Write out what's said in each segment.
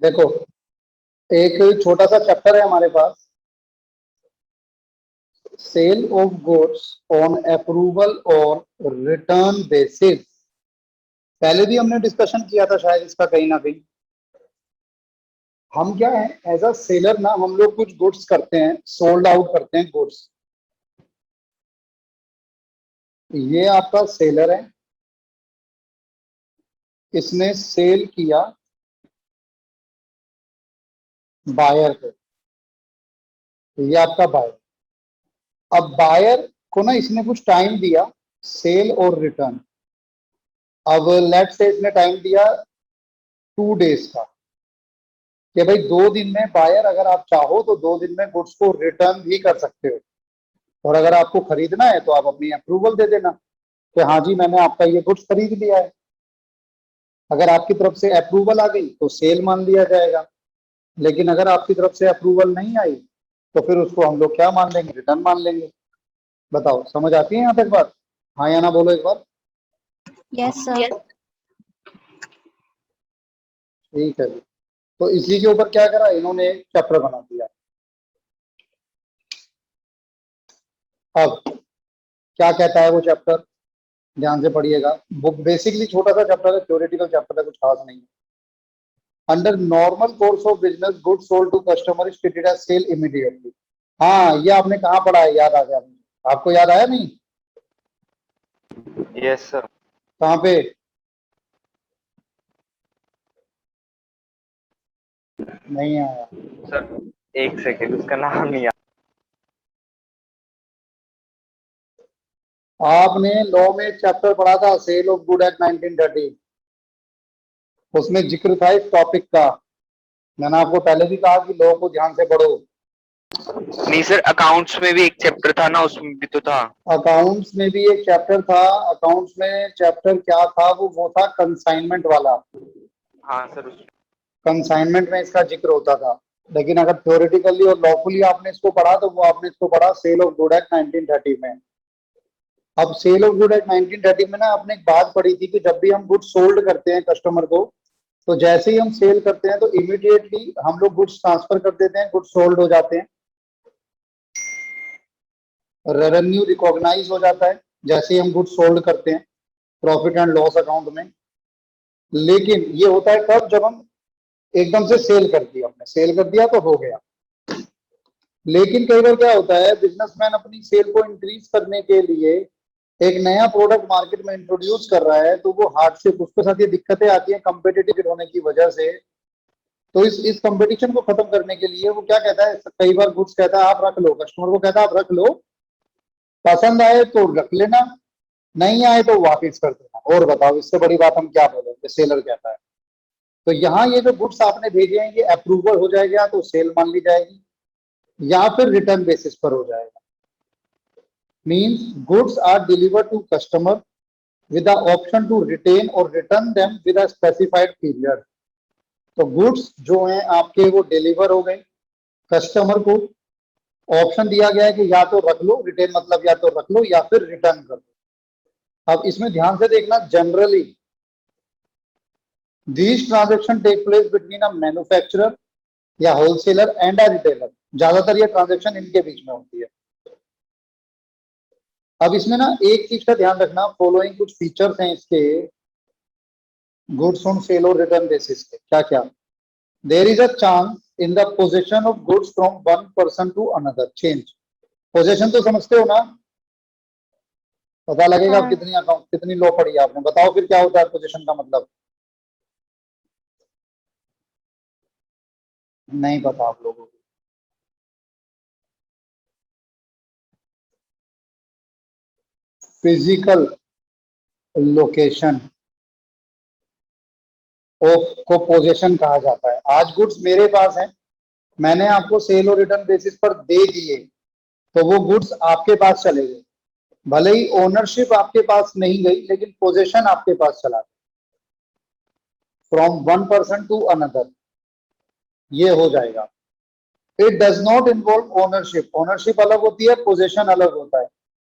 देखो, एक छोटा सा चैप्टर है हमारे पास, sale of goods on approval और रिटर्न बेसिस। पहले भी हमने डिस्कशन किया था शायद इसका कहीं ना कहीं। हम क्या है, एज अ सेलर ना हम लोग कुछ गुड्स करते हैं, सोल्ड आउट करते हैं गुड्स। ये आपका सेलर है, इसने सेल किया बायर को। ये आपका बायर। अब बायर को ना इसने कुछ टाइम दिया, सेल और रिटर्न। अब लेट से इसने टाइम दिया 2 डेज का, कि भाई 2 दिन में बायर, अगर आप चाहो तो 2 दिन में गुड्स को रिटर्न भी कर सकते हो, और अगर आपको खरीदना है तो आप अपनी अप्रूवल दे देना कि हाँ जी मैंने आपका ये गुड्स खरीद लिया है। अगर आपकी तरफ से अप्रूवल आ गई तो सेल मान लिया जाएगा, लेकिन अगर आपकी तरफ से अप्रूवल नहीं आई तो फिर उसको हम लोग क्या मान लेंगे, रिटर्न मान लेंगे। बताओ, समझ आती है यहाँ तक बात? हाँ या ना बोलो एक बार। Yes sir. ठीक है जी। तो इसी के ऊपर क्या करा इन्होंने, एक चैप्टर बना दिया। अब क्या कहता है वो चैप्टर, ध्यान से पढ़िएगा। बुक बेसिकली छोटा सा चैप्टर है, थ्योरेटिकल चैप्टर है, कुछ खास नहीं है। Under normal course of business good sold to customer is treated as sale immediately. हाँ, ये आपने कहाँ पढ़ा है, याद आ गया मुझे। आपको याद आया नहीं? Yes sir. कहाँ पे? नहीं आया सर एक सेकेंड, उसका नाम नहीं आपने लॉ में एक चैप्टर पढ़ा था, सेल ऑफ गुड एक्ट 1930। उसमें जिक्र था इस टॉपिक का। मैंने आपको पहले भी कहा कि लॉ को ध्यान से पढ़ो। नहीं सर, अकाउंट्स में भी एक चैप्टर था ना, उसमें भी तो था। अकाउंट्स में भी एक चैप्टर था। अकाउंट्स में चैप्टर क्या था, वो था कंसाइनमेंट वाला। हाँ सर, उसमें कंसाइनमेंट में इसका जिक्र होता था। लेकिन अगर थ्योरेटिकली और लॉफुली आपने इसको पढ़ा तो वो आपने इसको पढ़ा सेल ऑफ गुड एक्ट 1930 में। अब सेल ऑफ गुड एक्ट 1930 में ना आपने एक बात पढ़ी थी कि जब भी हम गुड्स सोल्ड करते हैं कस्टमर को, तो जैसे ही हम सेल करते हैं तो इमीडिएटली हम लोग गुड्स ट्रांसफर कर देते हैं, गुड्स सोल्ड हो जाते हैं, रेवेन्यू रिकॉग्नाइज हो जाता है जैसे ही हम गुड्स सोल्ड करते हैं प्रॉफिट एंड लॉस अकाउंट में। लेकिन ये होता है कब, जब हम एकदम से सेल कर दिया, हमने सेल कर दिया तो हो गया। लेकिन कई बार क्या होता है, बिजनेसमैन अपनी सेल को इंक्रीज करने के लिए एक नया प्रोडक्ट मार्केट में इंट्रोड्यूस कर रहा है, तो वो हार्ड से, उसके साथ ये दिक्कतें आती हैं कम्पिटिटिव होने की वजह से। तो इस कंपटीशन को खत्म करने के लिए वो क्या कहता है, कई बार गुड्स कहता है आप रख लो, कस्टमर को कहता है आप रख लो, पसंद आए तो रख लेना, नहीं आए तो वापस कर देना। और बताओ इससे बड़ी बात हम क्या बोलेंगे, सेलर कहता है। तो यहाँ ये जो गुड्स आपने भेजे हैं ये अप्रूवल हो जाएगा तो सेल मान ली जाएगी, या फिर रिटर्न बेसिस पर हो जाएगा। Means goods are delivered to customer with the option to retain or return them with a specified period। तो गुड्स जो हैं आपके वो डिलीवर हो गए, कस्टमर को ऑप्शन दिया गया है कि या तो रख लो, रिटेन मतलब या तो रख लो या फिर रिटर्न कर दो। अब इसमें ध्यान से देखना, generally these transaction take place between a manufacturer या होलसेलर एंड अ रिटेलर। ज्यादातर ये ट्रांजेक्शन इनके बीच में होती है। अब इसमें ना एक चीज का ध्यान रखना, फॉलोइंग कुछ फीचर्स हैं इसके गुड्स ऑन सेल और रिटर्न बेसिस के। क्या क्या? There is a chance in the possession of goods from one person to another change. Possession तो समझते हो ना? पता लगेगा आप कितनी अकाउंट कितनी लो पड़ी है आपने। बताओ फिर क्या होता है पोजीशन का मतलब? नहीं पता आप लोगों को? फिजिकल लोकेशन ऑफ को पोजीशन कहा जाता है। आज गुड्स मेरे पास है, मैंने आपको सेल और रिटर्न बेसिस पर दे दिए, तो वो गुड्स आपके पास चले गए। भले ही ओनरशिप आपके पास नहीं गई, लेकिन पोजीशन आपके पास चला गया, from one person to another, ये हो जाएगा। It does not involve ownership. Ownership अलग होती है, पोजीशन अलग होता है।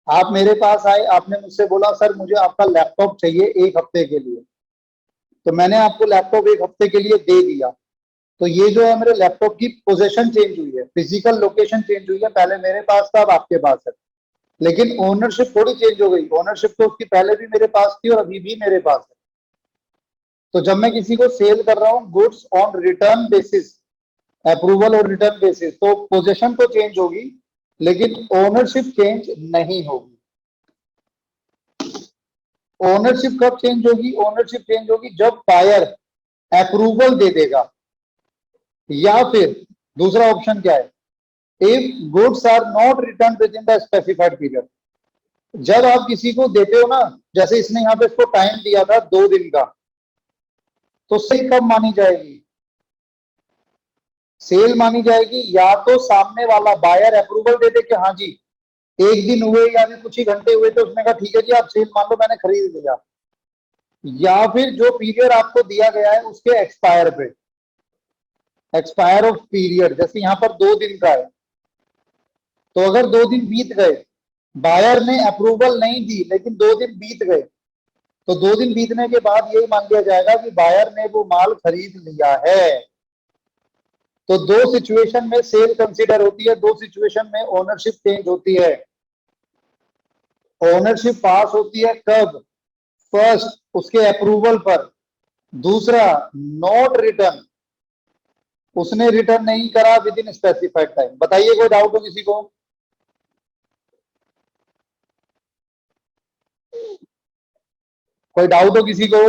आप मेरे पास आए, आपने मुझसे बोला सर मुझे आपका लैपटॉप चाहिए 1 हफ्ते के लिए, तो मैंने आपको लैपटॉप 1 हफ्ते के लिए दे दिया। तो ये जो है मेरे लैपटॉप की पोजीशन चेंज हुई है, फिजिकल लोकेशन चेंज हुई है, पहले मेरे पास था अब आपके पास है, लेकिन ओनरशिप थोड़ी चेंज हो गई। ओनरशिप तो उसकी पहले भी मेरे पास थी और अभी भी मेरे पास है। तो जब मैं किसी को सेल कर रहा हूँ goods on return basis, approval और रिटर्न बेसिस, तो पोजीशन तो चेंज होगी लेकिन ओनरशिप चेंज नहीं होगी। ओनरशिप कब चेंज होगी? ओनरशिप चेंज होगी जब बायर अप्रूवल दे देगा, या फिर दूसरा ऑप्शन क्या है, if goods are not return within the specified period. जब आप किसी को देते हो ना, जैसे इसने यहाँ पे इसको टाइम दिया था 2 दिन का, तो सही कब मानी जाएगी? सेल मानी जाएगी या तो सामने वाला बायर अप्रूवल दे दे कि हाँ जी 1 दिन हुए या फिर कुछ ही घंटे हुए, तो उसने कहा ठीक है जी आप सेल मान लो मैंने खरीद लिया, या फिर जो पीरियड आपको दिया गया है उसके एक्सपायर पे, एक्सपायर ऑफ पीरियड, जैसे यहाँ पर 2 दिन का है, तो अगर 2 दिन बीत गए, बायर ने अप्रूवल नहीं दी लेकिन 2 दिन बीत गए, तो 2 दिन बीतने के बाद यही मान लिया जाएगा कि बायर ने वो माल खरीद लिया है। तो 2 सिचुएशन में सेल कंसीडर होती है, 2 सिचुएशन में ओनरशिप चेंज होती है। ओनरशिप पास होती है कब? फर्स्ट उसके अप्रूवल पर, दूसरा नॉट रिटर्न, उसने रिटर्न नहीं करा विद इन स्पेसिफाइड टाइम। बताइए कोई डाउट हो किसी को? कोई डाउट हो किसी को?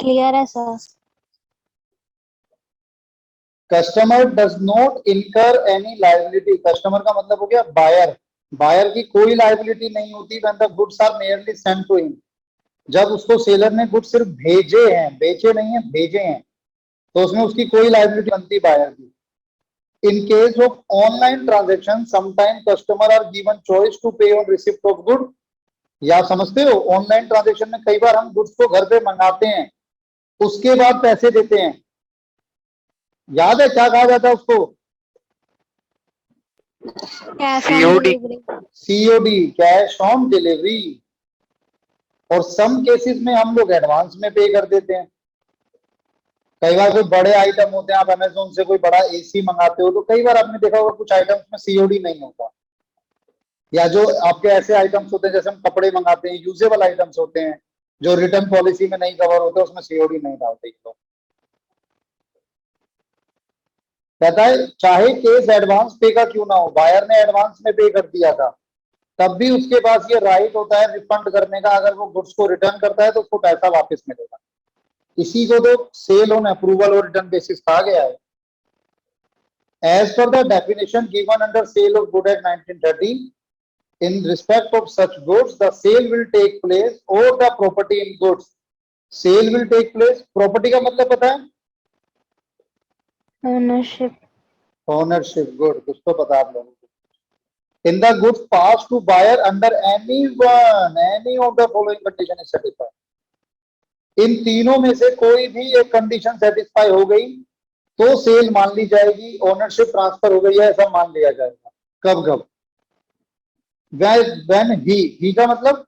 क्लियर है सर। कस्टमर डज नॉट इनकर एनी लायबिलिटी, कस्टमर का मतलब हो गया बायर, बायर की कोई लायबिलिटी नहीं होती when the goods are merely sent to him, जब उसको सेलर ने गुड्स सिर्फ भेजे हैं, बेचे नहीं है, भेजे हैं, तो उसमें उसकी कोई लायबिलिटी बनती बायर की। In case of online transaction, sometimes customer are given choice to pay on receipt of good। या आप समझते हो, ऑनलाइन ट्रांजेक्शन में कई बार हम गुड्स को घर पे मंगाते हैं, उसके बाद पैसे देते हैं। याद है क्या कहा जाता है उसको? Cash on COD। Delivery. COD, cash on delivery. और सम केसेस में हम लोग एडवांस में पे कर देते हैं। कई बार कोई बड़े आइटम होते हैं, आप अमेज़न से कोई बड़ा एसी मंगाते हो, तो कई बार आपने देखा होगा कुछ आइटम्स में COD नहीं होता, या जो आपके ऐसे आइटम्स होते हैं जैसे हम कपड़े मंगाते हैं, यूजेबल आइटम्स होते हैं जो रिटर्न पॉलिसी में नहीं कवर होते, उसमें COD नहीं डालते। तो कहता है चाहे केस एडवांस पे का क्यों ना हो, बायर ने एडवांस में पे कर दिया था, तब भी उसके पास ये राइट होता है रिफंड करने का। अगर वो गुड्स को रिटर्न करता है तो उसको पैसा वापस मिलेगा। इसी को तो सेल ऑन अप्रूवल और रिटर्न बेसिस कहा गया है। As per the definition given under sale of good act 1930, in respect of such goods the sale will take place or the property in goods, sale will take place, property का मतलब पता है? Ownership. Ownership, good, कुछ तो पता आप लोगों को। in the goods passed to buyer under any one, any of the following condition is satisfied, इन तीनों में से कोई भी एक कंडीशन सेटिस्फाई हो गई तो सेल मान ली जाएगी, ओनरशिप ट्रांसफर हो गई है ऐसा मान लिया जाएगा। कब कब? when he का मतलब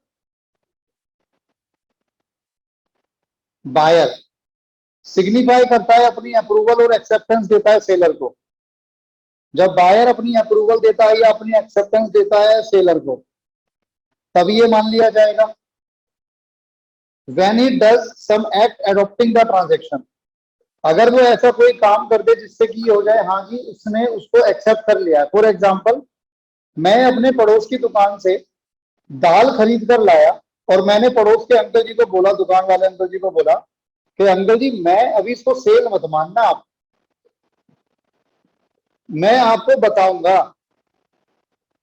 बायर सिग्निफाई करता है, अपनी अप्रूवल और एक्सेप्टेंस देता है सेलर को। जब बायर अपनी अप्रूवल देता है या अपनी एक्सेप्टेंस देता है सेलर को, तभी ये मान लिया जाएगा। when he does some act adopting the transaction, अगर वो ऐसा कोई काम कर दे जिससे कि हो जाए हाँ जी उसने उसको एक्सेप्ट कर लिया। फॉर एग्जाम्पल, मैं अपने पड़ोस की दुकान से दाल खरीद कर लाया और मैंने पड़ोस के अंकल जी को बोला, दुकान वाले अंकल जी को बोला कि अंकल जी मैं अभी इसको सेल मत मानना आप, मैं आपको बताऊंगा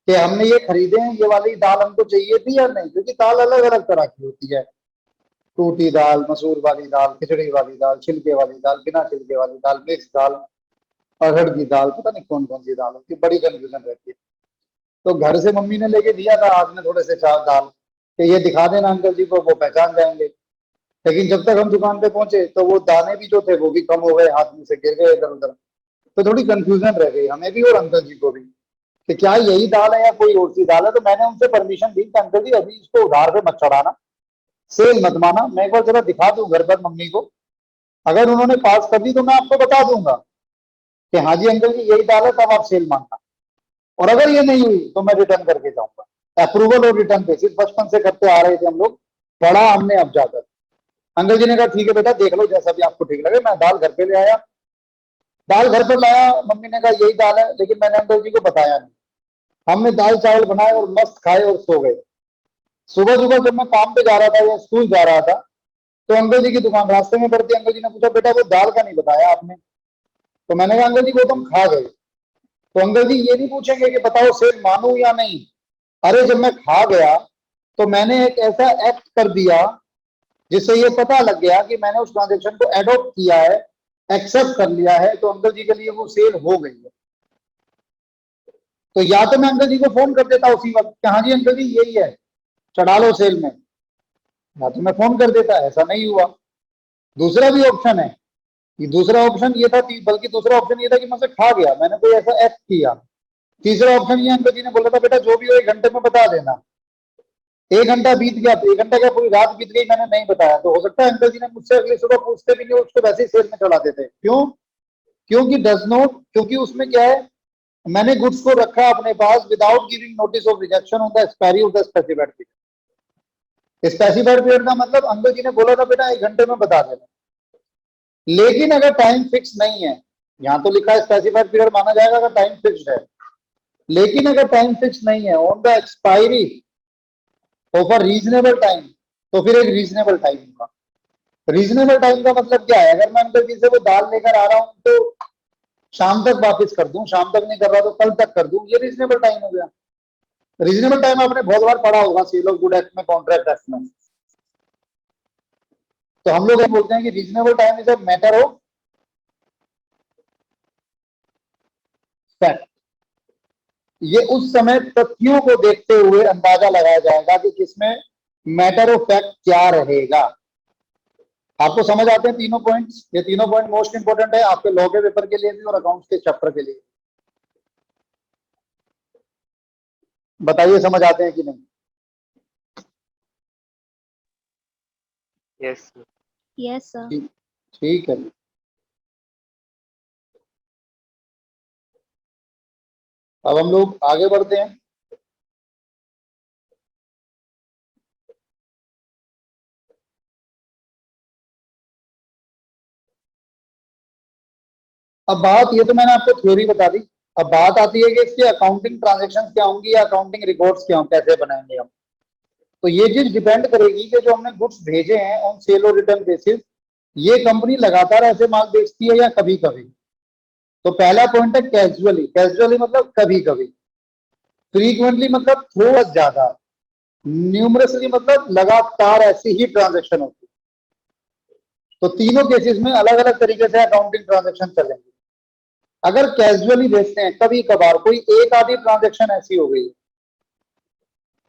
कि हमने ये खरीदे हैं, ये वाली दाल हमको चाहिए थी या नहीं, क्योंकि दाल अलग अलग तरह की होती है, टूटी दाल, मसूर वाली दाल, खिचड़ी वाली दाल, छिलके वाली दाल, बिना छिलके वाली दाल, मिक्स दाल, अरहर की दाल, पता नहीं कौन कौन सी दाल होती है, बड़ी कंफ्यूजन रहती है। तो घर से मम्मी ने लेके दिया था हाथ में थोड़े से चार दाल कि ये दिखा देना अंकल जी को, वो पहचान जाएंगे। लेकिन जब तक हम दुकान पे पहुंचे तो वो दाने भी जो थे वो भी कम हो गए, हाथ में से गिर गए इधर उधर। तो थोड़ी कंफ्यूजन रह गई हमें भी और अंकल जी को भी कि क्या यही दाल है या कोई और सी दाल है। तो मैंने उनसे परमिशन दी कि अंकल जी अभी इसको उधार पे मत चढ़ाना, सेल मत माना। मैं एक बार जरा दिखा दूं घर पर मम्मी को, अगर उन्होंने पास कर दी तो मैं आपको बता दूंगा कि हाँ जी अंकल जी यही दाल है, तब आप सेल मानना। और अगर ये नहीं हुई तो मैं रिटर्न करके जाऊंगा। अप्रूवल और रिटर्न बेसिस बचपन से करते आ रहे थे हम लोग, पढ़ा हमने अब जाकर। अंकल जी ने कहा ठीक है बेटा देख लो जैसा भी आपको ठीक लगे। मैं दाल घर पे ले आया, दाल घर पर लाया, मम्मी ने कहा यही दाल है, लेकिन मैंने अंकल जी को बताया नहीं। हमने दाल चावल बनाए और मस्त खाए और सो गए। सुबह सुबह जब मैं काम पे जा रहा था या स्कूल जा रहा था तो अंकल जी की दुकान रास्ते में पड़ती। अंकल जी ने पूछा बेटा वो दाल का नहीं बताया आपने। तो मैंने कहा अंकल जी वो तो हम खा गए। तो अंकल जी ये नहीं पूछेंगे कि बताओ सेल मानूं या नहीं। अरे जब मैं खा गया तो मैंने एक ऐसा एक्ट कर दिया जिससे ये पता लग गया कि मैंने उस ट्रांजेक्शन को एडॉप्ट किया है, एक्सेप्ट कर लिया है, तो अंकल जी के लिए वो सेल हो गई है। तो या तो मैं अंकल जी को फोन कर देता उसी वक्त कि हाँ जी अंकल जी यही है, चढ़ा लो सेल में, या तो मैं फोन कर देता। ऐसा नहीं हुआ। दूसरा भी ऑप्शन है कि दूसरा ऑप्शन ये था, बल्कि दूसरा ऑप्शन ये था कि मैं उसे खा गया, मैंने कोई ऐसा एक्ट किया। तीसरा ऑप्शन ये अंकल जी ने बोला था बेटा जो भी हो 1 घंटे में बता देना। 1 घंटा बीत गया, 1 घंटा क्या पूरी रात बीत गई, मैंने नहीं बताया। तो हो सकता है अंकल जी ने मुझसे अगली सुबह पूछते भी नहीं, उसको वैसे ही सेल में चढ़ा देते। क्यों? क्योंकि डज नॉट, क्योंकि उसमें क्या है, मैंने गुड्स को रखा अपने पास without giving notice of rejection on the expiry of the specified period. Specified period का मतलब अंकल जी ने बोला था बेटा 1 घंटे में बता देना, लेकिन अगर टाइम फिक्स नहीं है, यहां तो लिखा है स्पेसिफाइड पीरियड माना जाएगा अगर टाइम फिक्स्ड है, लेकिन अगर टाइम फिक्स नहीं है on the expiry of a reasonable time, तो फिर एक रीजनेबल टाइम होगा। रीजनेबल टाइम का मतलब क्या है? अगर मैं अंकल जी से वो दाल लेकर आ रहा हूं तो शाम तक वापस कर दूं, शाम तक नहीं कर रहा तो कल तक कर दूं, ये रीजनेबल टाइम हो गया। रीजनेबल टाइम आपने बहुत बार पढ़ा होगा सेल ऑफ गुड एक्ट में, कॉन्ट्रैक्ट एक्ट में। तो हम लोग बोलते हैं कि reasonable time is a matter of fact. ये उस समय तथ्यों को देखते हुए अंदाजा लगाया जाएगा कि किसमें मैटर ऑफ फैक्ट क्या रहेगा। आपको समझ आते हैं तीनों पॉइंट्स? ये तीनों पॉइंट मोस्ट इंपोर्टेंट है आपके लॉ के पेपर के लिए भी और अकाउंट्स के चैप्टर के लिए। बताइए समझ आते हैं कि नहीं? Yes Yes, sir. ठीक, ठीक है। अब हम लोग आगे बढ़ते हैं। अब बात, ये तो मैंने आपको थ्योरी बता दी। अब बात आती है कि इसकी अकाउंटिंग ट्रांजैक्शन क्या होंगी या अकाउंटिंग रिकॉर्ड्स क्या होंगे, कैसे बनाएंगे हम। तो ये चीज डिपेंड करेगी कि जो हमने गुड्स भेजे हैं ऑन सेल और रिटर्न बेसिस, ये कंपनी लगातार ऐसे माल बेचती है या कभी कभी। तो पहला पॉइंट है कैजुअली। कैजुअली मतलब कभी कभी। फ्रीक्वेंटली मतलब थोड़ा ज्यादा। न्यूमरसली मतलब लगातार ऐसी ही ट्रांजेक्शन होती है। तो तीनों केसेस में अलग अलग तरीके से अकाउंटिंग ट्रांजेक्शन चलेंगे। अगर कैजुअली देखते हैं कभी कभार कोई एक आधी ट्रांजेक्शन ऐसी हो गई,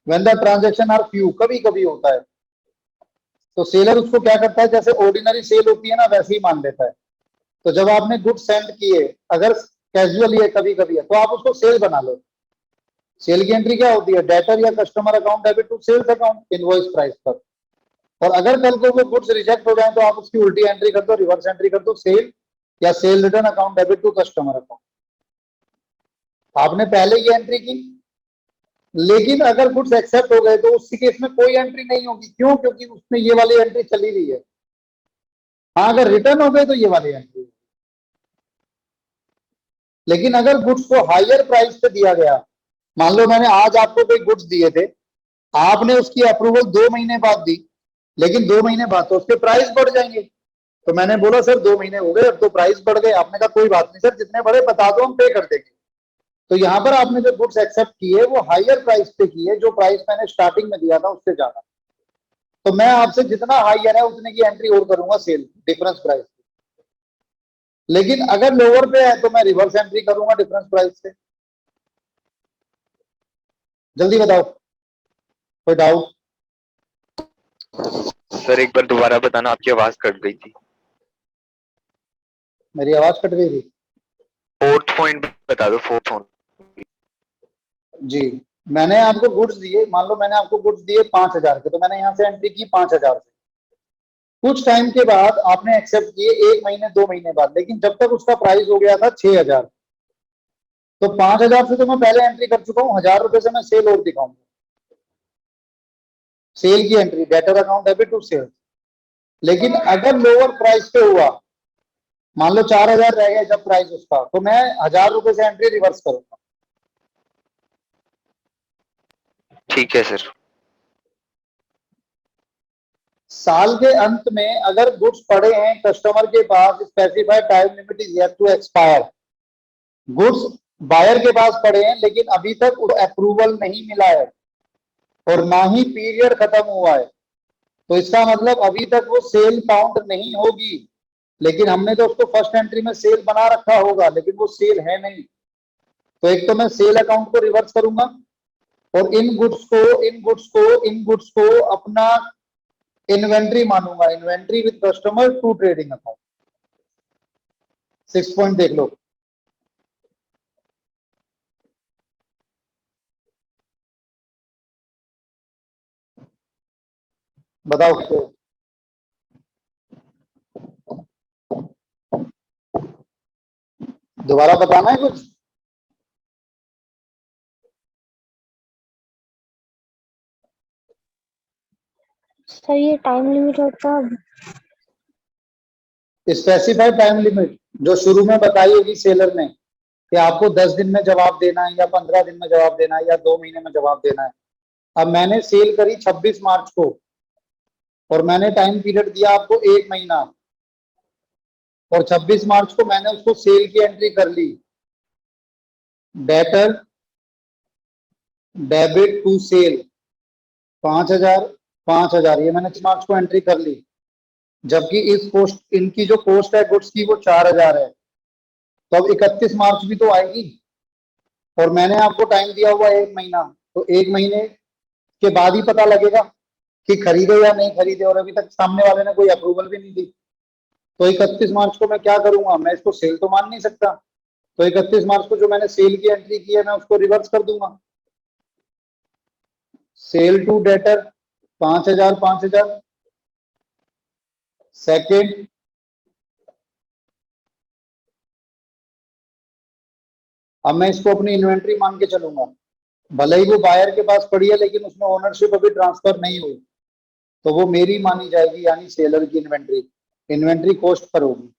when the transaction are few, कभी कभी होता है, तो सेलर उसको क्या करता है, जैसे ऑर्डिनरी सेल होती है ना वैसे ही मान लेता है। तो जब आपने गुड सेंड किए, अगर कैजुअली है कभी कभी है, तो आप उसको सेल बना लो। सेल की एंट्री क्या होती है? डेटर या customer account debit to sales account invoice price पर। और अगर कल को वो गुड्स रिजेक्ट हो जाए तो आप उसकी उल्टी एंट्री कर दो, रिवर्स एंट्री कर दो, सेल या sale return account debit to customer account. आपने पहले ये एंट्री की, लेकिन अगर गुड्स एक्सेप्ट हो गए तो उसी केस में कोई एंट्री नहीं होगी। क्यों? क्योंकि उसमें ये वाली एंट्री चली रही है। हाँ, अगर रिटर्न हो गए तो ये वाली एंट्री। लेकिन अगर गुड्स को हायर प्राइस पे दिया गया, मान लो मैंने आज आपको कोई गुड्स दिए थे, आपने उसकी अप्रूवल 2 महीने बाद दी, लेकिन 2 महीने बाद तो उसके प्राइस बढ़ जाएंगे। तो मैंने बोला सर 2 महीने हो गए, अब तो प्राइस बढ़ गए। आपने कहा कोई बात नहीं सर, जितने बड़े बता दो हम पे कर देंगे। तो यहाँ पर आपने जो गुड्स एक्सेप्ट की है वो हायर प्राइस पे की है, जो प्राइस मैंने स्टार्टिंग में दिया था उससे ज्यादा। तो मैं आपसे जितना हायर है उतने की एंट्री और करूंगा सेल, डिफरेंस प्राइस। लेकिन अगर लोअर पे है तो मैं रिवर्स एंट्री करूंगा डिफरेंस प्राइस से। जल्दी बताओ, कोई डाउट? सर एक बार दोबारा बताना, आपकी आवाज कट गई थी। मेरी आवाज कट गई थी? फोर्थ पॉइंट बता दो, फोर्थ पॉइंट। जी, मैंने आपको गुड्स दिए, मान लो मैंने आपको गुड्स दिए 5,000 के, तो मैंने यहाँ से एंट्री की 5,000 से। कुछ टाइम के बाद आपने एक्सेप्ट किए, 1 महीने 2 महीने बाद, लेकिन जब तक उसका प्राइस हो गया था 6,000, तो 5,000 से तो मैं पहले एंट्री कर चुका हूँ, 1,000 रुपए से मैं सेल और दिखाऊंगा। सेल की entry, debtor account debit to sale. लेकिन अगर लोअर प्राइस पे हुआ, मान लो 4,000 रह गया जब प्राइस उसका, तो मैं 1,000 रुपए से एंट्री रिवर्स करूंगा। ठीक है सर। साल के अंत में अगर गुड्स पड़े हैं कस्टमर के पास, specified time limit is yet to expire, goods buyer के पास पड़े हैं लेकिन अभी तक अप्रूवल नहीं मिला है और ना ही पीरियड खत्म हुआ है, तो इसका मतलब अभी तक वो सेल काउंट नहीं होगी। लेकिन हमने तो उसको फर्स्ट एंट्री में सेल बना रखा होगा, लेकिन वो सेल है नहीं, तो एक तो मैं सेल अकाउंट को रिवर्स करूंगा और इन गुड्स को अपना इन्वेंट्री मानूंगा, inventory with customer to trading account. 6 point देख लो। बताओ तो। दोबारा बताना है कुछ? सर ये टाइम लिमिट होता है? स्पेसिफाइड टाइम लिमिट जो शुरू में बताई होगी सेलर ने कि आपको 10 दिन में जवाब देना है या 15 दिन में जवाब देना है या 2 महीने में जवाब देना है। अब मैंने सेल करी 26 मार्च को और मैंने टाइम पीरियड दिया आपको 1 महीना, और 26 मार्च को मैंने उसको सेल की एंट्री कर ली, डेटर डेबिट टू सेल 5,000 5,000, ये मैंने 26 मार्च को एंट्री कर ली, जबकि इस पोस्ट इनकी जो पोस्ट है गुड्स की वो 4,000 है, तो अब 31 मार्च भी तो आएगी और मैंने आपको टाइम दिया हुआ 1 महीना, तो 1 महीने के बाद ही पता लगेगा कि खरीदे या नहीं खरीदे, और अभी तक सामने वाले ने कोई अप्रूवल भी नहीं दी। तो 31 मार्च को मैं क्या करूंगा, मैं इसको सेल तो मान नहीं सकता, तो 31 मार्च को जो मैंने सेल की एंट्री की है मैं उसको रिवर्स कर दूंगा, सेल टू डेटर 5,000 5,000। सेकेंड, अब मैं इसको अपनी इन्वेंट्री मान के चलूंगा, भले ही वो बायर के पास पड़ी है लेकिन उसमें ओनरशिप अभी ट्रांसफर नहीं हुई, तो वो मेरी मानी जाएगी, यानी सेलर की इन्वेंट्री, इन्वेंट्री कॉस्ट पर होगी।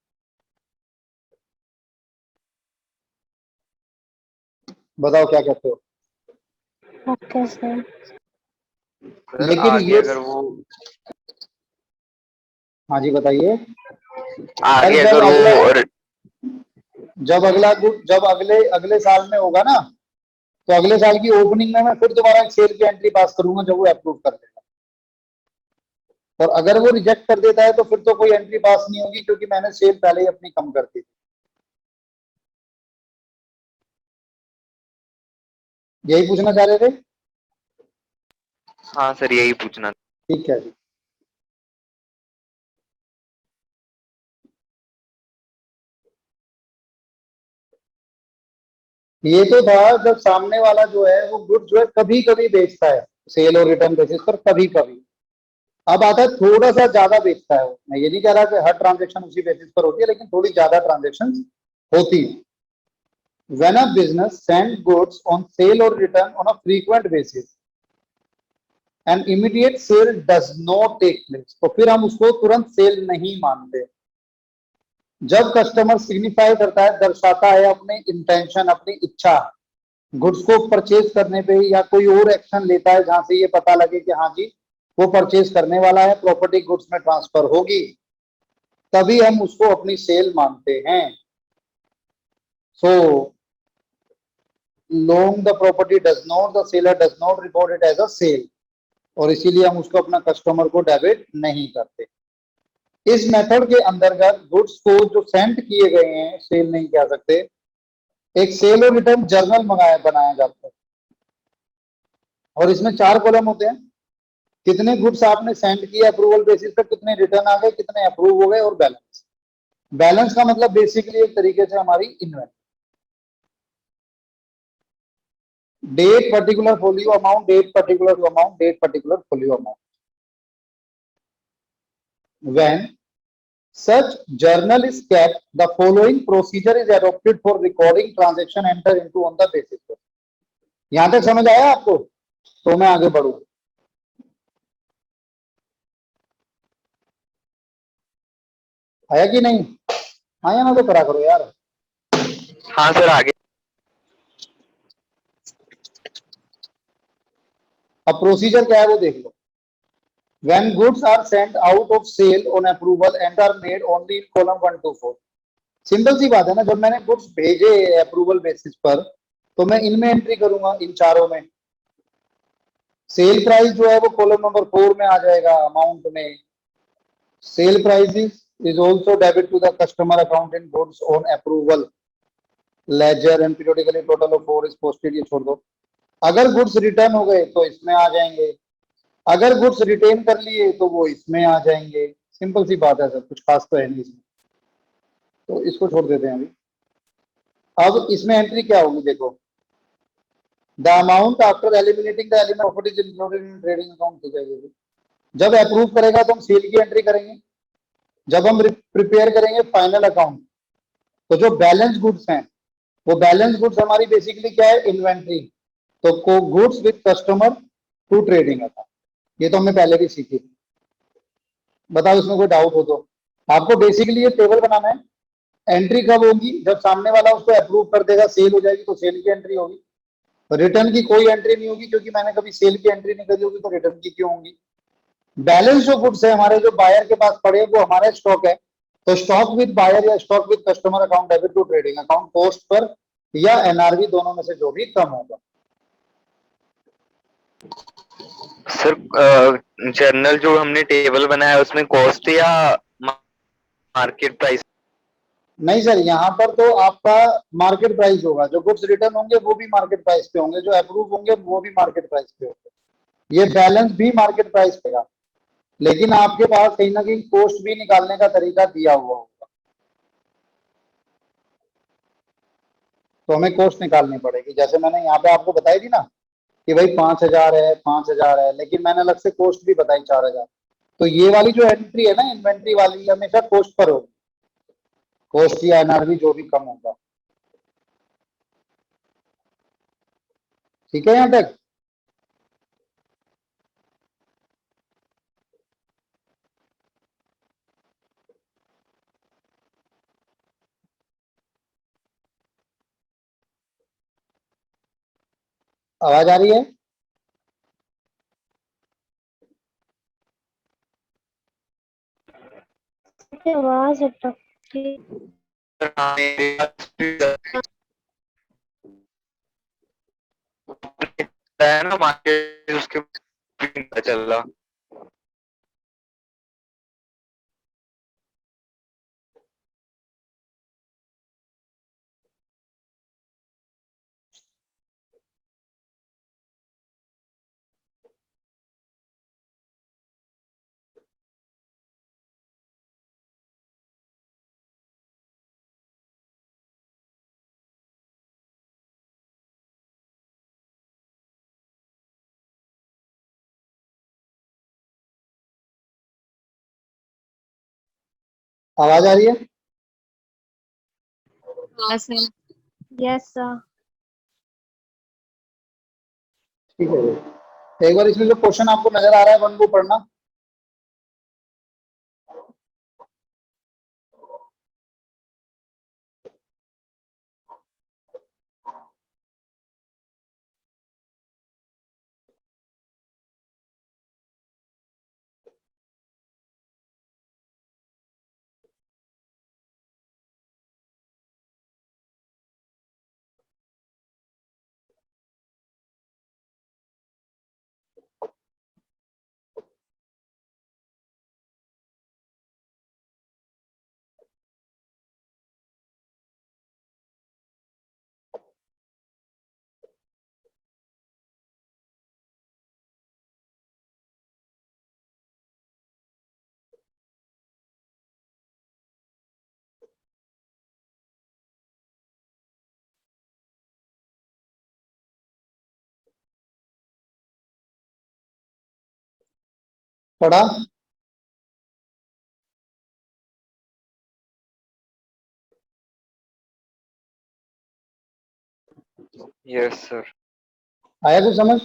बताओ क्या कहते हो? Okay sir. सर लेकिन आगे ये, अगर वो हाँ जी बताइए। आगे जब अगर अगला वो और जब अगले अगले साल में होगा ना, तो अगले साल की ओपनिंग में मैं फिर दोबारा एक सेल की एंट्री पास करूंगा जब वो अप्रूव कर देगा, और अगर वो रिजेक्ट कर देता है तो फिर तो कोई एंट्री पास नहीं होगी क्योंकि मैंने सेल पहले ही अपनी कम कर दी थी। यही पूछना चाह रहे थे? हाँ सर यही पूछना। ठीक है जी। ये तो था जब सामने वाला जो है वो गुड जो है कभी कभी बेचता है सेल और रिटर्न बेसिस पर, कभी कभी। अब आता है थोड़ा सा ज्यादा बेचता है वो, मैं ये नहीं कह रहा कि हर ट्रांजेक्शन उसी बेसिस पर होती है, लेकिन थोड़ी ज्यादा ट्रांजेक्शन होती है। When a business sends goods on sale or return on a frequent basis, an immediate sale does not take place, तो फिर हम उसको तुरंत सेल नहीं मानते। जब कस्टमर सिग्निफाई करता है, दर्शाता है अपने इंटेंशन, अपनी इच्छा गुड्स को परचेज करने पे, या कोई और एक्शन लेता है जहां से ये पता लगे कि हाँ जी वो परचेज करने वाला है, प्रॉपर्टी गुड्स में ट्रांसफर होगी, तभी हम उसको अपनी सेल मानते हैं। So loan the property does not, the seller does not record it as a sale, और इसीलिए हम उसको अपना कस्टमर को डेबिट नहीं करते। इस मेथड के अंतर्गत गुड्स को जो सेंड किए गए हैं सेल नहीं कह सकते, एक सेल और रिटर्न जर्नल बनाया जाता है, और इसमें 4 कॉलम होते हैं, कितने गुड्स आपने सेंड किए अप्रूवल बेसिस पर, कितने रिटर्न आ गए, कितने अप्रूव हो गए, और बैलेंस। बैलेंस का मतलब बेसिकली एक तरीके से हमारी inventory. date particular folio amount, date particular amount, date particular folio amount. When such journal is kept, the following procedure is adopted for recording transaction enter into on the basis of. यहां तक समझ आया आपको? तो मैं आगे बढ़ू। आया कि नहीं? आया ना तो करा करो यार। हाँ सर आगे। अब प्रोसीजर क्या है वो देख लो। When goods are sent out of sale on approval and are made only in column 1 to 4. Simple सी बात है ना, जब मैंने गुड्स भेजे अप्रूवल बेसिस पर तो मैं इनमें एंट्री करूंगा, इन चारों में। सेल प्राइस जो है वो कॉलम नंबर 4 में आ जाएगा अमाउंट में। Sale price is also debit to the customer account in goods on approval ledger and periodically total of 4 is posted. ये छोड़ दो। अगर गुड्स रिटर्न हो गए तो इसमें आ जाएंगे, अगर गुड्स रिटेन कर लिए तो वो इसमें आ जाएंगे। सिंपल सी बात है सर, कुछ खास तो है नहीं इसमें, तो इसको छोड़ देते हैं अभी। अब इसमें एंट्री क्या होगी देखो। The amount after eliminating the element of it is included in trading account की जाएगी। जब अप्रूव करेगा तो हम सेल की एंट्री करेंगे। जब हम प्रिपेयर करेंगे फाइनल अकाउंट, तो जो बैलेंस गुड्स हैं वो बैलेंस गुड्स हमारी बेसिकली क्या है, इन्वेंट्री। तो goods with customer to trading account, ये तो हमने पहले भी सीखी। बताओ इसमें कोई डाउट हो तो। आपको बेसिकली ये टेबल बनाना है। एंट्री कब होगी, जब सामने वाला उसको अप्रूव कर देगा, सेल हो जाएगी तो सेल की एंट्री होगी। रिटर्न की कोई एंट्री नहीं होगी, क्योंकि मैंने कभी सेल की एंट्री नहीं करी होगी, तो रिटर्न की क्यों होंगी। बैलेंस जो गुड्स है हमारे, जो बायर के पास पड़े, वो हमारा स्टॉक है। तो स्टॉक विद बायर या stock with customer account debit to trading account post पर या एनआरवी, दोनों में से जो भी कम होगा। सर जर्नल जो हमने टेबल बनाया उसमें कॉस्ट या मार्केट प्राइस? नहीं सर, यहाँ पर तो आपका मार्केट प्राइस होगा। जो गुड्स रिटर्न होंगे वो भी मार्केट प्राइस पे होंगे, जो अप्रूव होंगे वो भी मार्केट प्राइस पे होंगे। ये बैलेंस भी मार्केट प्राइस पे होगा, लेकिन आपके पास कहीं ना कहीं कॉस्ट भी निकालने का तरीका दिया हुआ होगा, तो हमें कॉस्ट निकालनी पड़ेगी। जैसे मैंने यहाँ पे आपको बताई थी ना कि भाई 5,000 है, 5,000 है, लेकिन मैंने अलग से कॉस्ट भी बताई 4,000। तो ये वाली जो एंट्री है ना, इन्वेंट्री वाली, हमेशा कॉस्ट पर होगी। कॉस्ट या एनआरवी जो भी कम होगा। ठीक है यहाँ तक? आवाज आ रही है? आवाज अटकती है ना मार्केट, उसके पता चल रहा। आवाज आ रही है? हाँ सर। Yes sir. ठीक है, एक बार इसमें जो क्वेश्चन आपको नजर आ रहा है वन को पढ़ना। पढ़ा? Yes sir. आया कुछ समझ?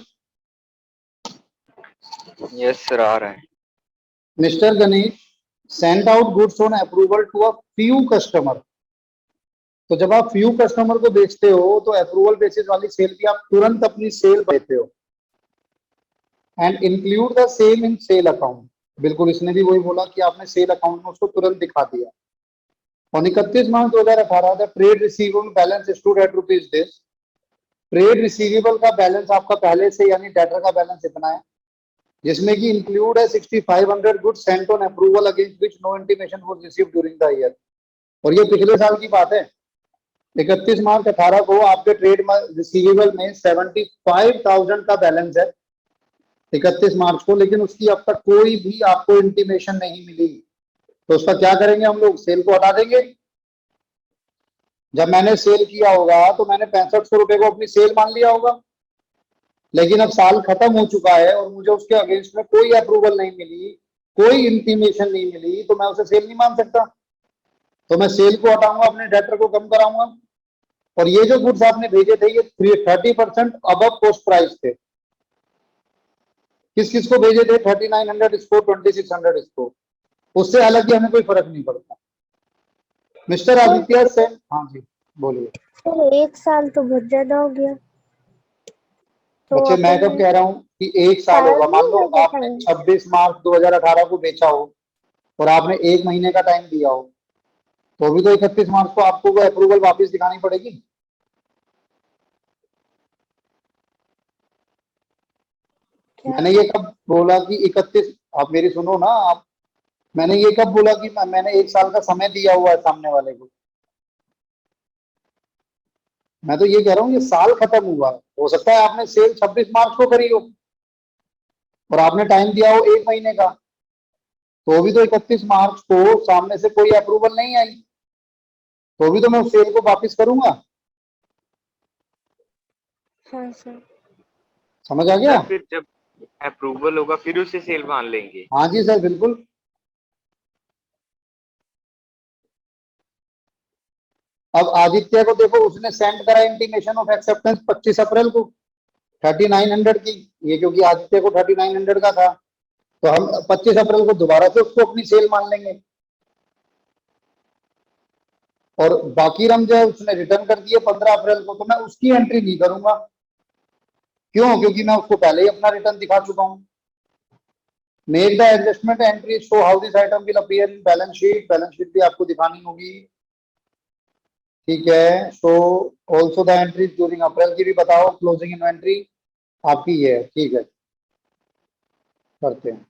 यस सर, आ रहा है। Mister Ganesh send out goods on approval to a few customer. तो जब आप फ्यू कस्टमर को बेचते हो तो अप्रूवल बेसिस वाली सेल भी आप तुरंत अपनी सेल देते हो। And include the same in sale account. बिल्कुल, इसने भी वही बोला कि आपने सेल अकाउंट में उसको तुरंत दिखा दिया। on 31 March 2018 the trade receivable balance stood at rupees this. Trade receivable का बैलेंस आपका पहले से यानी डेटर का बैलेंस इतना है, जिसमें कि इंक्लूड है 6500 goods sent on approval against which no intimation was received during the year. और ये पिछले साल की बात है। 31 मार्च 18 को आपके ट्रेड रिसीवेबल में 75,000 का बैलेंस है 31 मार्च को, लेकिन उसकी अब तक कोई भी आपको इंटीमेशन नहीं मिली। तो उसका क्या करेंगे हम लोग? सेल को हटा देंगे। जब मैंने सेल किया होगा तो मैंने 6500 रुपए को अपनी सेल मान लिया होगा, लेकिन अब साल खत्म हो चुका है और मुझे उसके अगेंस्ट में कोई अप्रूवल नहीं मिली, कोई इंटीमेशन नहीं मिली, तो मैं उसे सेल नहीं मान सकता। तो मैं सेल को हटाऊंगा, अपने डेटर को कम कराऊंगा। और ये जो गुड्स आपने भेजे थे ये 30% अबव कॉस्ट प्राइस थे। किस किस को भेजे थे? 3900 इसको, 2600 इसको। उससे हालांकि हमें कोई फर्क नहीं पड़ता। मिस्टर आदित्य से, हाँ जी बोलिए। सर 1 साल तो बहुत ज्यादा हो गया। तो बच्चे मैं कब अपन कह रहा हूँ कि 1 साल साल होगा? मान नहीं लो लगे आपने टाइम। 26 मार्च 2018 को बेचा हो और आपने 1 महीने का टाइम दिया हो, तो भी तो 31 मार्च को आपको वो अप्रूवल वापस दिखानी पड़ेगी। क्या मैंने ये कब बोला कि 31? आप मेरी सुनो ना आप। मैंने ये कब बोला कि मैंने 1 साल का समय दिया हुआ है सामने वाले को? मैं तो ये कह रहा हूँ ये साल खत्म हुआ है। हो सकता है आपने सेल 26 मार्च को करी हो और आपने टाइम दिया हो 1 महीने का, तो भी तो 31 मार्च को सामने से कोई अप्रूवल नहीं आई, तो भी तो मैं उस सेल को वापस करूंगा। हाँ सर। समझ आ गया? सर फिर जब अप्रूवल होगा फिर उसे सेल मान लेंगे? हाँ जी सर, बिल्कुल। अब आदित्य को देखो, उसने सेंड करा इंटीमेशन ऑफ एक्सेप्टेंस 25 अप्रैल को 3900 की। ये क्योंकि आदित्य को 3900 का था, तो हम 25 अप्रैल को दोबारा से उसको अपनी सेल मान लेंगे। और बाकी रम जो है उसने रिटर्न कर दिए 15 अप्रैल को, तो मैं उसकी एंट्री नहीं करूंगा। क्यों? क्योंकि मैं उसको पहले ही अपना रिटर्न दिखा चुका हूं। Make the adjustment entry show how this item will appear in balance sheet. Balance sheet भी आपको दिखानी होगी, ठीक है। So also the entry during April की भी बताओ। क्लोजिंग इन्वेंट्री आपकी ये है, ठीक है, करते हैं।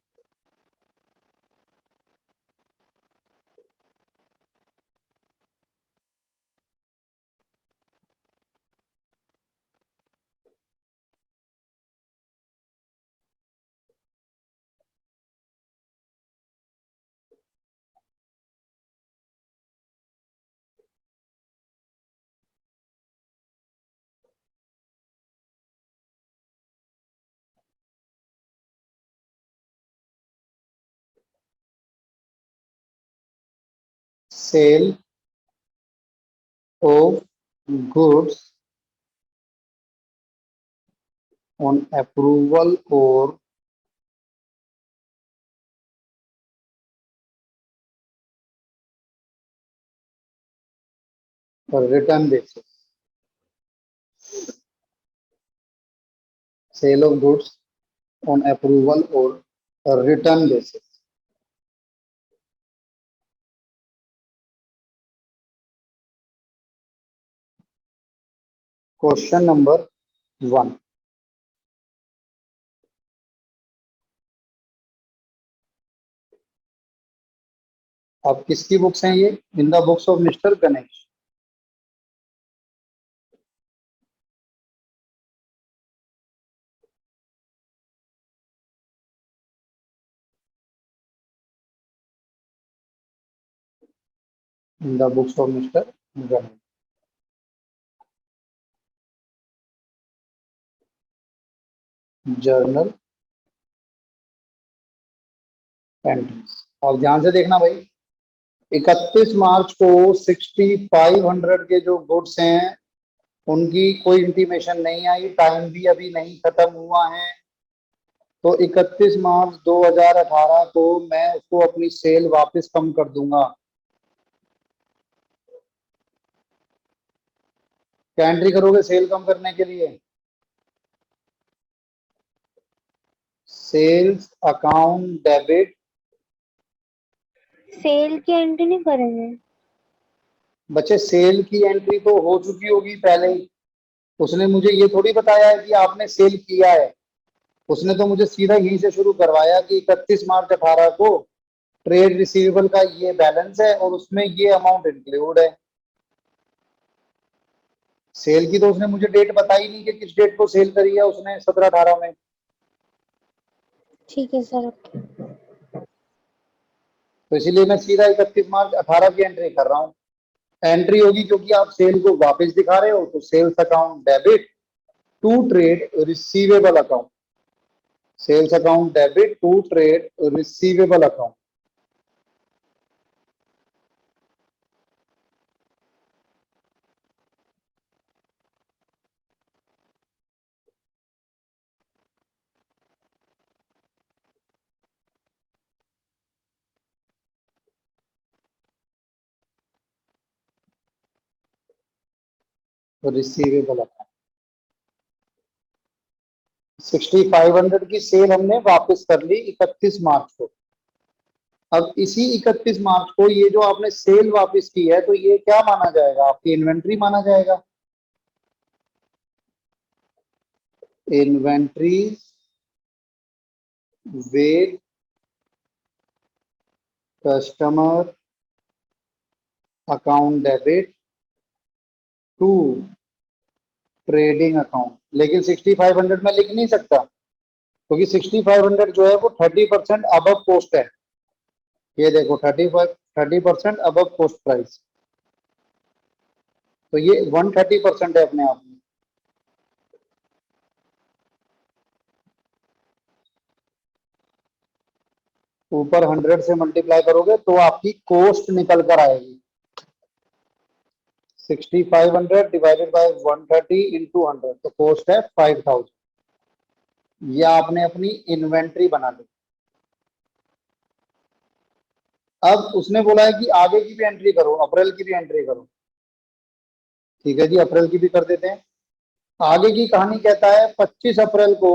Sale of goods on approval और return basis. Sale of goods on approval और रिटर्न बेसिस। Question number 1। अब किसकी बुक्स हैं ये? In the books of mister Ganesh. In the books of mister Ganesh. Journal entries. और ध्यान से देखना भाई, 31 मार्च को 6500 के जो गुड्स हैं उनकी कोई इंटीमेशन नहीं आई, टाइम भी अभी नहीं खत्म हुआ है। तो 31 मार्च 2018 को मैं उसको अपनी सेल वापस कम कर दूंगा। क्या एंट्री करोगे सेल कम करने के लिए? Sales account debit. सेल की एंट्री नहीं करेंगे? बच्चे सेल की एंट्री तो हो चुकी होगी पहले ही। उसने मुझे ये थोड़ी बताया है कि आपने सेल किया है। उसने तो मुझे सीधा यहीं से शुरू करवाया कि 31 मार्च 18 को ट्रेड रिसीवेबल का ये बैलेंस है और उसमें ये अमाउंट इंक्लूड है। सेल की तो उसने मुझे डेट बताई नहीं कि किस डेट को सेल करी है उसने 17-18 में। ठीक है सर। तो इसीलिए मैं सीधा 31 मार्च 18 की एंट्री कर रहा हूँ। एंट्री होगी क्योंकि आप सेल को वापस दिखा रहे हो, तो sales account debit to trade receivable account. Sales account debit to trade receivable account. Receivable account. 6500 की सेल हमने वापस कर ली 31 मार्च को। अब इसी 31 मार्च को ये जो आपने सेल वापस की है, तो ये क्या माना जाएगा? आपकी इन्वेंट्री माना जाएगा। Inventory with customer account debit to trading account. लेकिन 6500 में लिख नहीं सकता क्योंकि 6500 जो है वो 30% अबव कॉस्ट है। ये देखो 30% अबव कॉस्ट प्राइस, तो ये 130% है अपने आप में। ऊपर 100 से मल्टीप्लाई करोगे तो आपकी कॉस्ट निकल कर आएगी। 6500 डिवाइडेड बाय 130 इंटू 100, तो कॉस्ट है 5000। ये आपने अपनी इन्वेंट्री बना ली। अब उसने बोला है कि आगे की भी एंट्री करो, अप्रैल की भी एंट्री करो। ठीक है जी, अप्रैल की भी कर देते हैं। आगे की कहानी कहता है 25 अप्रैल को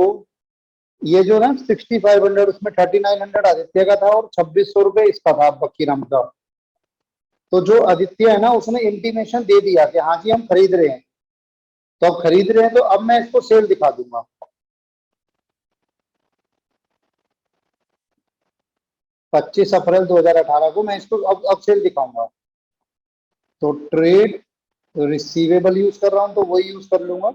ये जो ना 6500, उसमें 3900 आदित्य का था और 2600 इसका था बकीरम का। तो जो आदित्य है ना, उसने इंटीमेशन दे दिया कि हाँ जी हम खरीद रहे हैं। तो अब खरीद रहे हैं तो अब मैं इसको सेल दिखा दूंगा। 25 अप्रैल 2018 को मैं इसको अब सेल दिखाऊंगा। तो ट्रेड रिसीवेबल यूज कर रहा हूं तो वही यूज कर लूंगा,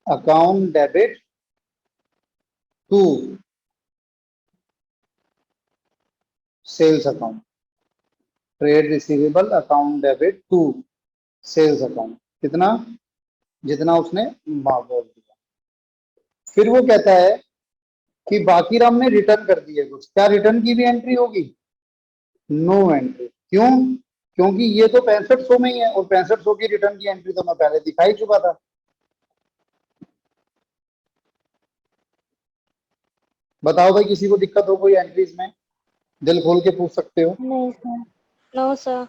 account debit to sales account. Trade receivable account debit to sales account. कितना? जितना उसने बोल दिया। फिर वो कहता है कि बाकीराम ने रिटर्न कर दिए कुछ, क्या रिटर्न की भी एंट्री होगी? No entry. क्यों? क्योंकि ये तो 6500 में ही है और 6500 की रिटर्न की एंट्री तो मैं पहले दिखा ही चुका था। बताओ भाई, किसी को दिक्कत हो कोई एंट्रीज में? दिल खोल के पूछ सकते हो। नहीं सर। No sir.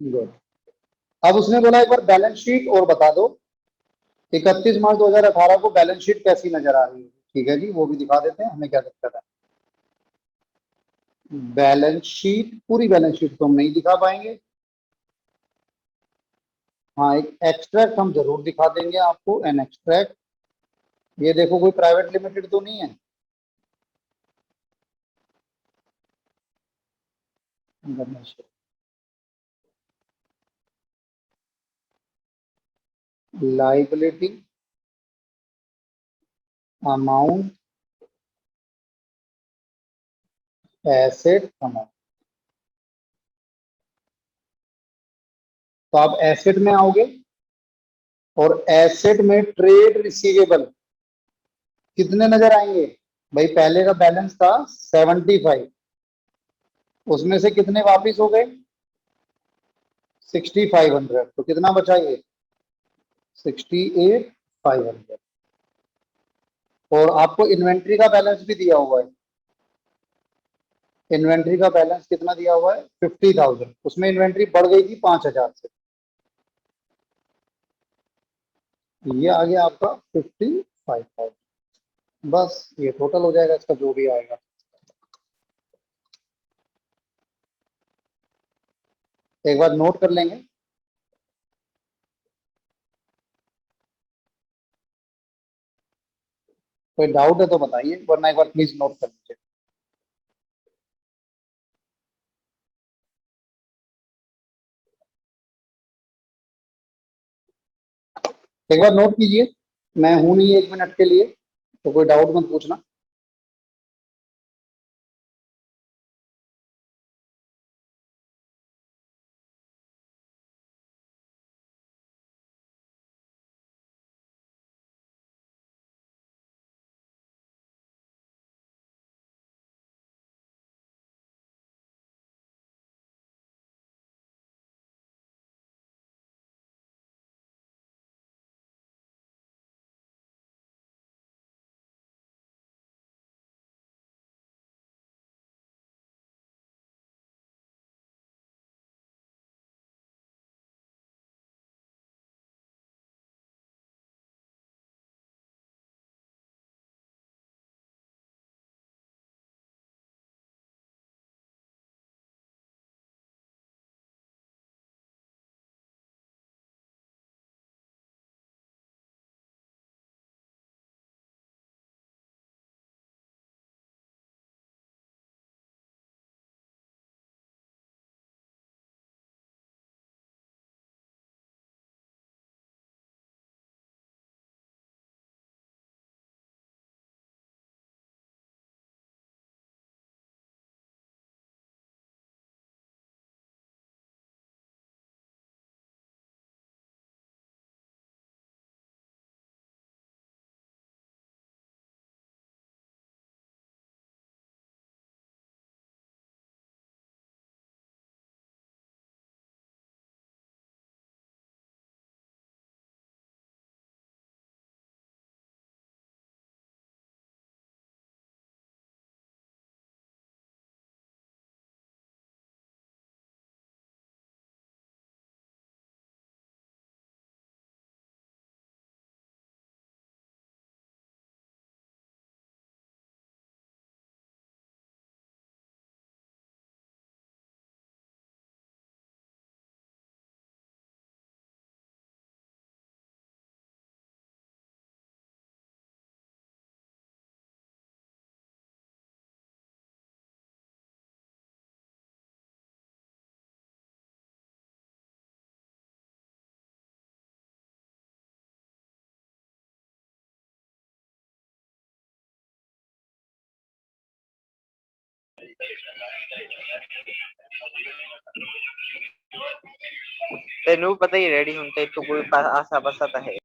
गुड। अब उसने बोला एक बार बैलेंस शीट और बता दो, 31 मार्च 2018 को बैलेंस शीट कैसी नजर आ रही है? ठीक है जी, वो भी दिखा देते हैं, हमें क्या दिक्कत है। बैलेंस शीट, पूरी बैलेंस शीट तो हम नहीं दिखा पाएंगे। हाँ, एक एक्सट्रैक्ट हम जरूर दिखा देंगे आपको, एन एक्सट्रैक्ट। ये देखो, कोई प्राइवेट लिमिटेड तो नहीं है। Liability amount asset amount. तो आप एसेट में आओगे और एसेट में ट्रेड रिसीवेबल कितने नजर आएंगे? भाई पहले का बैलेंस था 75, उसमें से कितने वापिस हो गए? 6500, तो कितना बचा ये? 68,500। और आपको इन्वेंट्री का बैलेंस भी दिया हुआ है। इन्वेंट्री का बैलेंस कितना दिया हुआ है? 50,000। उसमें इन्वेंट्री बढ़ गई थी 5,000 से। ये आ गया आपका 55,000। बस ये टोटल हो जाएगा इसका जो भी आएगा। एक बार नोट कर लेंगे। कोई डाउट है तो बताइए, वरना एक बार प्लीज नोट कर लीजिए। एक बार नोट कीजिए, मैं हूं नहीं 1 मिनट के लिए, तो कोई डाउट मत पूछना। तेनू पता ही रेडी होते तो कोई आशा बसा है।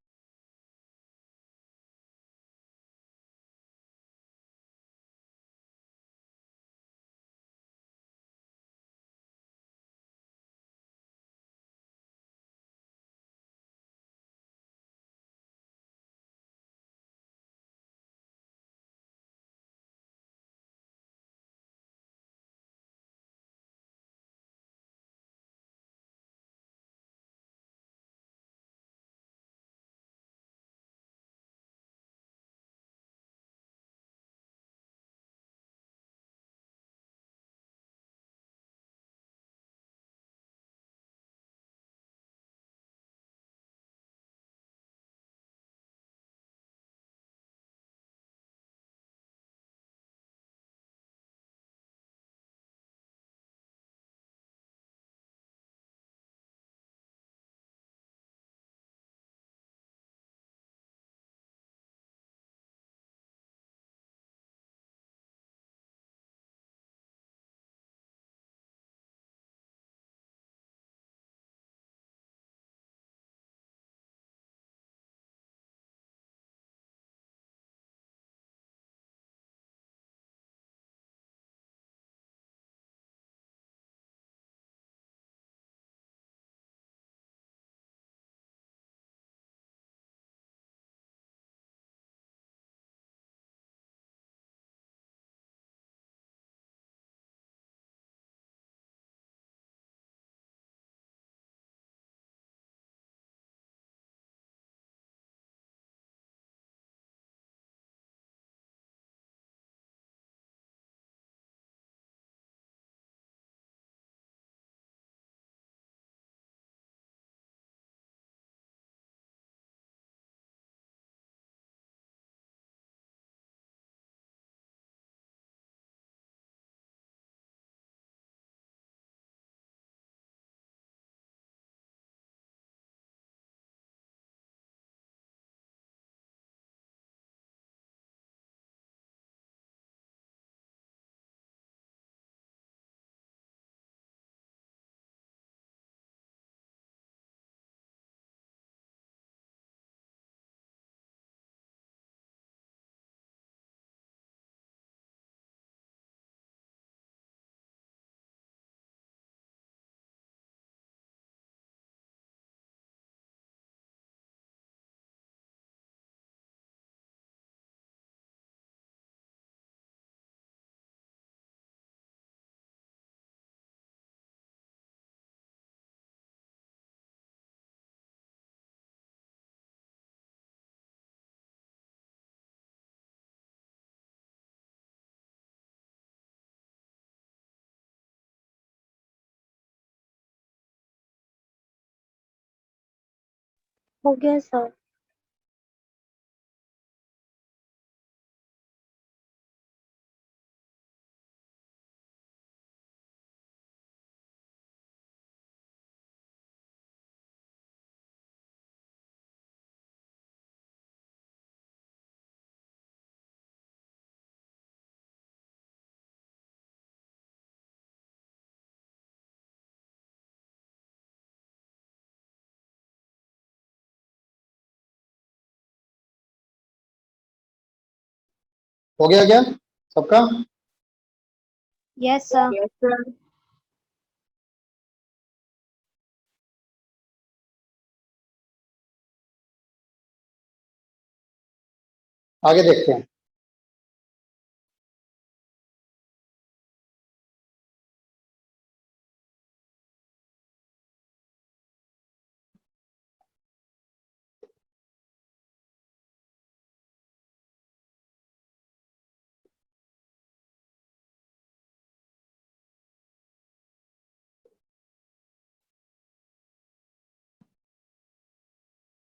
हो गया सर। हो गया क्या सबका? Yes sir. आगे देखते हैं।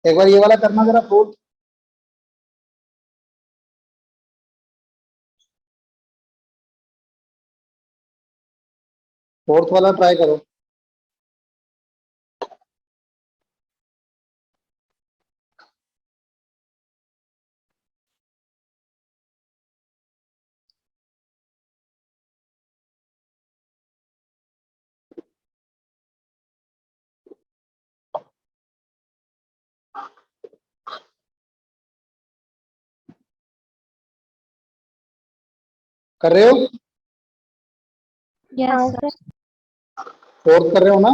एक बार ये वाला करना जरा फोर्थ। फोर्थ वाला ट्राई करो। कर रहे हो? Yes sir. फोर्थ कर रहे हो ना?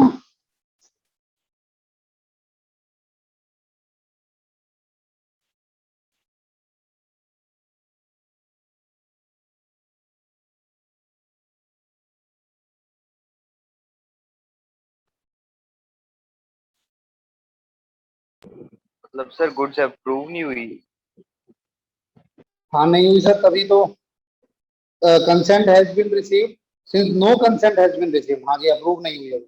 मतलब सर गुड्स अप्रूव नहीं हुई? हाँ नहीं हुई सर, तभी तो consent has been received since no consent has been received. हाँ जी, अप्रूव नहीं हुई है।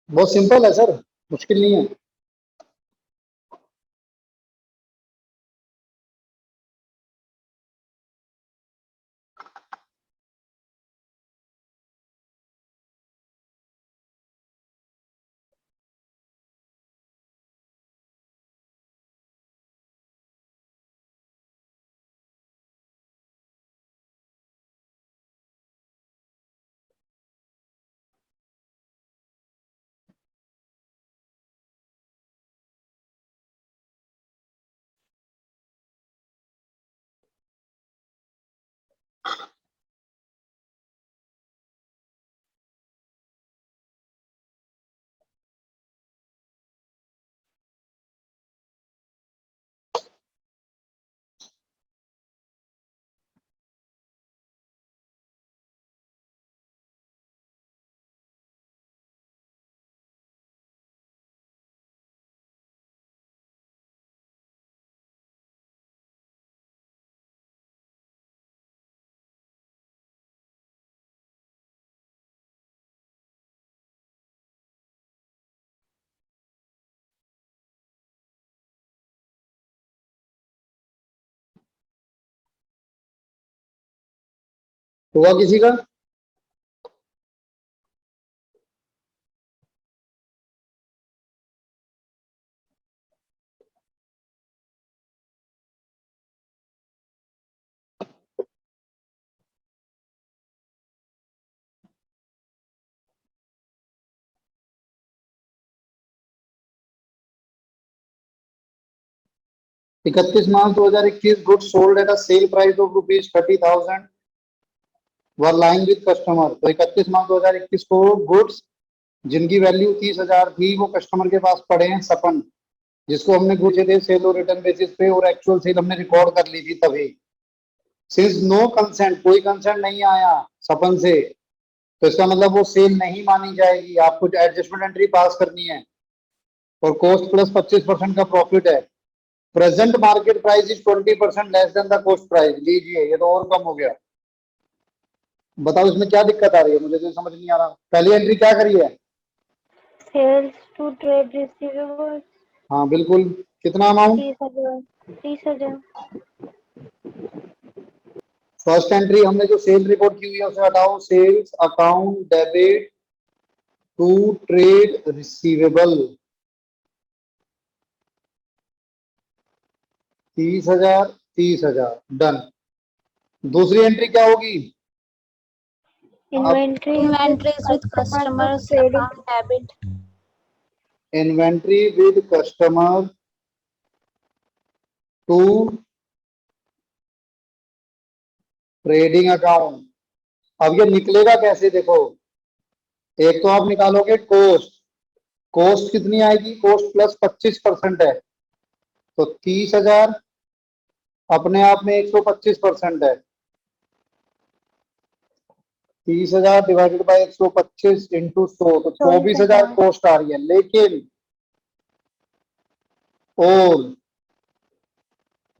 बहुत सिंपल है सर, मुश्किल नहीं है। हुआ किसी का? (31 March 2021) goods sold at a sale price of ₹30,000 were lying with customer. तो 31 March 2021 को गुड्स जिनकी वैल्यू 30,000 थी वो कस्टमर के पास पड़े हैं सपन, जिसको हमने गुड्स थे सेल और रिटर्न बेसिस पे, और एक्चुअल सेल हमने रिकॉर्ड कर ली थी तभी। सिंस नो कंसेंट, कोई कंसेंट नहीं आया सपन से, तो इसका मतलब वो सेल नहीं मानी जाएगी, आपको एडजस्टमेंट एंट्री पास करनी है। और कॉस्ट प्लस 25% का प्रॉफिट है। Present market price is 20% less than the cost price. लीजिए, ये तो और कम हो गया। बताओ इसमें क्या दिक्कत आ रही है, मुझे तो समझ नहीं आ रहा। पहली एंट्री क्या करी है? सेल्स टू ट्रेड रिसीवेबल्स हाँ बिल्कुल। कितना अमाउंट? 30,000। 30,000। फर्स्ट एंट्री हमने जो सेल रिपोर्ट की हुई है उसे हटाओ। Sales account debit to trade receivable 30,000, 30,000 done. दूसरी एंट्री क्या होगी? अब inventories with customers trading. Account debit inventory with customer to trading account. अब ये निकलेगा कैसे देखो। एक तो आप निकालोगे कॉस्ट। कॉस्ट कितनी आएगी? कॉस्ट प्लस 25% है, तो 30,000 अपने आप में 125% है। 30,000 डिवाइडेड बाई 125 इंटू 100, तो 24,000 कॉस्ट आ रही है। लेकिन और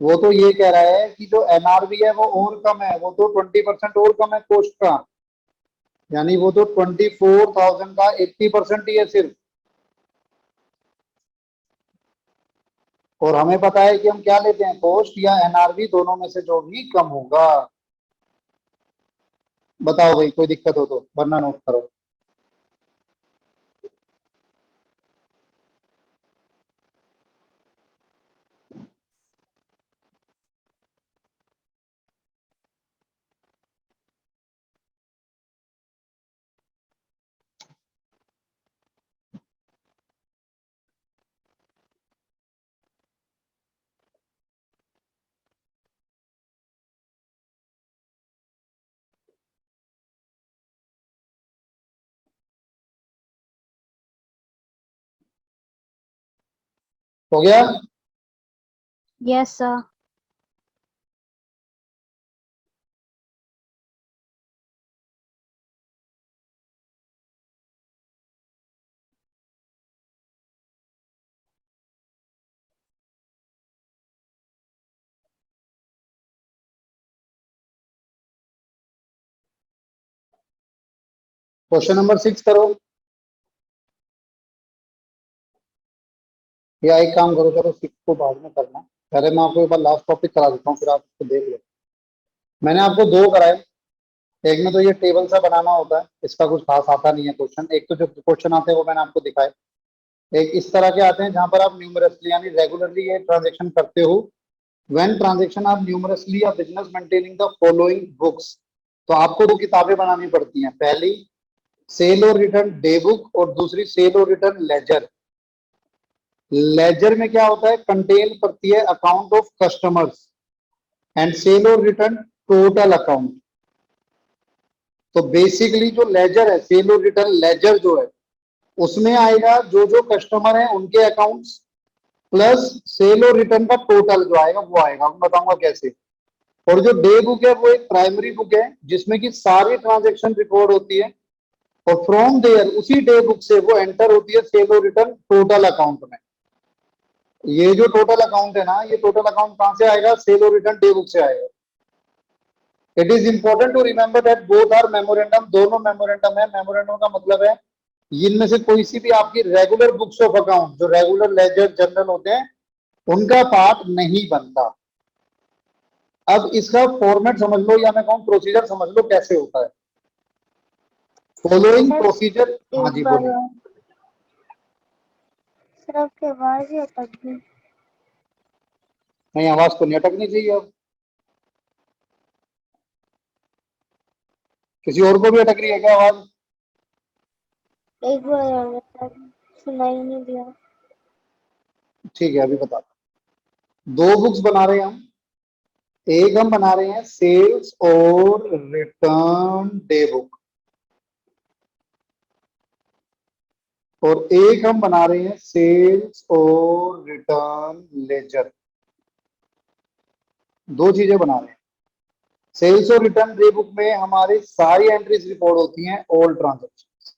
वो तो ये कह रहा है कि जो एनआरवी है वो और कम है, वो तो 20% और कम है कॉस्ट का, यानी वो तो 24,000 का 80% ही है सिर्फ। और हमें पता है कि हम क्या लेते हैं, कॉस्ट या एनआरवी, दोनों में से जो भी कम होगा। बताओ भाई, कोई दिक्कत हो तो, वरना नोट करो। हो गया? Yes sir. क्वेश्चन नंबर 6 करो, या एक काम करो, चलो 6 को बाद में करना। पहले मैं आपको एक बार लास्ट टॉपिक करा देता हूँ, फिर आप इसको देख लो। मैंने आपको दो कराए। एक में तो ये टेबल सा बनाना होता है, इसका कुछ खास आता नहीं है क्वेश्चन। एक तो जो क्वेश्चन आते हैं वो मैंने आपको दिखाए। एक इस तरह के आते हैं जहां पर आप न्यूमरसली यानी रेगुलरली ये ट्रांजेक्शन करते हो। व्हेन ट्रांजेक्शन आर न्यूमरसली या business maintaining the following books, तो आपको दो किताबें बनानी पड़ती हैं। पहली सेल और रिटर्न डे बुक, और दूसरी सेल और रिटर्न लेजर। लेजर में क्या होता है, कंटेन करती है account of customers, and sale और रिटर्न टोटल अकाउंट। तो बेसिकली जो लेजर है, सेल और रिटर्न लेजर जो है, उसमें आएगा जो जो कस्टमर है उनके अकाउंट्स, प्लस सेल और रिटर्न का टोटल जो आएगा वो आएगा। मैं बताऊंगा कैसे। और जो डे बुक है वो एक प्राइमरी बुक है जिसमें कि सारी ट्रांजेक्शन रिकॉर्ड होती है, और फ्रॉम देयर उसी डे बुक से वो एंटर होती है सेल और रिटर्न टोटल अकाउंट में। ये जो टोटल अकाउंट है ना, ये टोटल अकाउंट कहां से आएगा? सेल और रिटर्न डे बुक से आएगा। It is important to remember that both are memorandum, दोनों मेमोरेंडम है। मेमोरेंडम का मतलब है इनमें से कोई सी भी आपकी रेगुलर बुक्स ऑफ अकाउंट, जो रेगुलर लेजर जनरल होते हैं, उनका पार्ट नहीं बनता। अब इसका फॉर्मेट समझ लो, या मैं कहूं प्रोसीजर समझ लो कैसे होता है। Following procedure. हाँ एक जी बार बोलिए। सर आपकी आवाज ही अटक गई। नहीं, आवाज तो नहीं अटकनी चाहिए। अब किसी और को भी अटक रही है क्या आवाज? एक बार और बता दो, सुनाई नहीं दिया। ठीक है, अभी बता। दो बुक्स बना रहे हैं हम। एक हम बना रहे हैं सेल्स और रिटर्न डे बुक, और एक हम बना रहे हैं सेल्स और रिटर्न लेजर। दो चीजें बना रहे हैं। सेल्स और रिटर्न डे बुक में हमारी सारी एंट्रीज रिकॉर्ड होती हैं, ऑल ट्रांजेक्शन।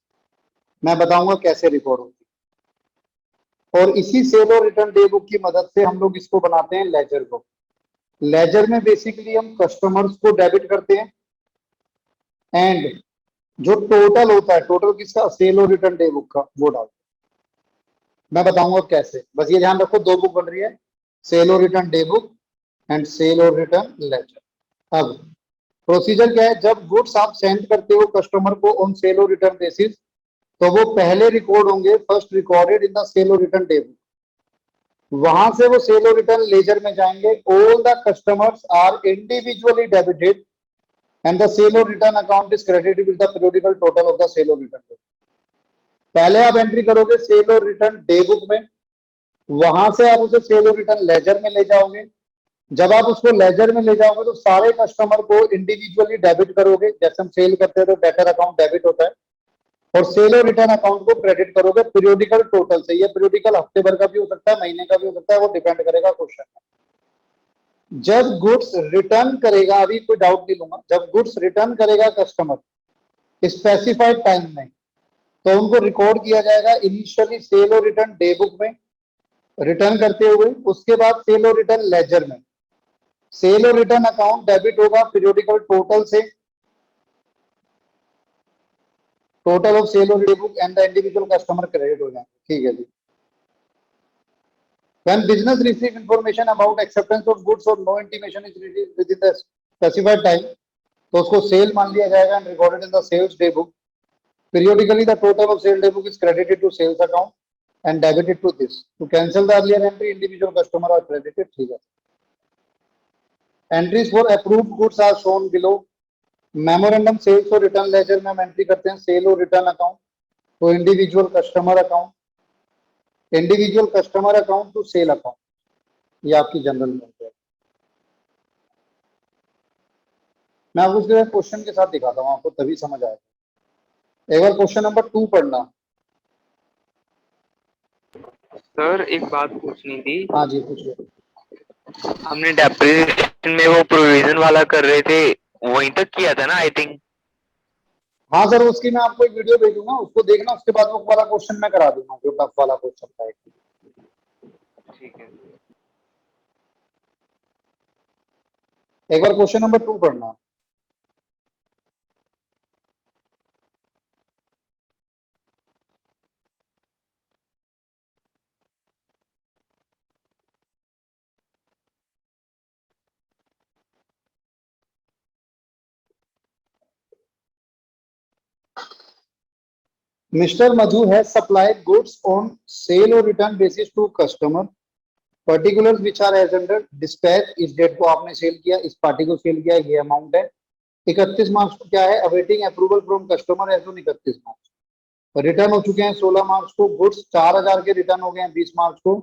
मैं बताऊंगा कैसे रिकॉर्ड होती है। और इसी सेल और रिटर्न डे बुक की मदद से हम लोग इसको बनाते हैं लेजर को। लेजर में बेसिकली हम कस्टमर्स को डेबिट करते हैं एंड जो टोटल होता है, टोटल किसका, सेल और रिटर्न डे बुक का, वो डालते हैं। मैं बताऊंगा कैसे, बस ये ध्यान रखो, दो बुक बन रही है, सेल और return day book and sale और रिटर्न लेजर। अब प्रोसीजर क्या है, जब गुड्स आप सेंड करते हो कस्टमर को ऑन सेल और रिटर्न बेसिस, तो वो पहले रिकॉर्ड होंगे, first recorded in the sale और रिटर्न डे बुक। वहां से वो सेल और रिटर्न लेजर में जाएंगे, all the customers are individually debited and the sale और return account is credited with the periodical total of the sale और return. पहले आप एंट्री करोगे सेल और रिटर्न डे बुक में, वहां से आप उसे सेल और रिटर्न लेजर में ले जाओगे। जब आप उसको लेजर में ले जाओगे तो सारे कस्टमर को इंडिविजुअली डेबिट करोगे, जैसे हम सेल करते हैं तो डेटर अकाउंट डेबिट होता है, और सेल और रिटर्न अकाउंट को क्रेडिट करोगे पीरियोडिकल टोटल से। ये पीरियोडिकल हफ्ते भर का भी हो सकता है, महीने का भी हो सकता है, वो डिपेंड करेगा क्वेश्चन में। जब गुड्स रिटर्न करेगा, अभी कोई डाउट नहीं लूंगा, जब गुड्स रिटर्न करेगा कस्टमर स्पेसिफाइड टाइम में, तो उनको रिकॉर्ड किया जाएगा इनिशियली सेल और रिटर्न डे बुक में रिटर्न करते हुए, उसके बाद सेल और रिटर्न लेजर में। सेल और रिटर्न अकाउंट डेबिट होगा पीरियोडिकल टोटल से, टोटल ऑफ सेल और day book and the individual customer credit हो जाएंगे। ठीक है जी। When business receive information about acceptance of goods or no intimation is received within the specified time, तो उसको cell मान लिया जाएगा and recorded in the sales day book. Periodically, the total of sale day book is credited to sales account and debited to this. To cancel the earlier entry, individual customer are credited. ठीक है। Entries for approved goods are shown below. Memorandum sales और return ledger में हम entry करते हैं sale और return account तो individual customer account, individual customer account to sale account, ये आपकी जनरल नोट है। मैं आपको उसके क्वेश्चन के साथ दिखाता हूँ, आपको तभी समझ आएगा। एक बार क्वेश्चन नंबर 2 पढ़ना। सर एक बात पूछनी थी, हाँ जी पूछिए। हमने डेप्रिसिएशन में वो प्रोविजन वाला कर रहे थे, वहीं तक किया था ना आई थिंक। हाँ सर, उसकी मैं आपको एक वीडियो भेजूंगा, उसको देखना, उसके बाद वो वाला क्वेश्चन मैं करा दूंगा, जो टफ वाला क्वेश्चन था। ठीक है। एक बार क्वेश्चन नंबर 2 पढ़ना। Mr. Madhu has supplied goods on sale or return basis to customer. Particulars which are as under dispatch, इस डेट को आपने सेल किया, इस पार्टी को सेल किया, ये अमाउंट है। 31 मार्च को क्या है, awaiting approval from customer as on 31 March. रिटर्न हो चुके हैं 16 मार्च को, गुड्स 4000 के रिटर्न हो गए हैं 20 मार्च को,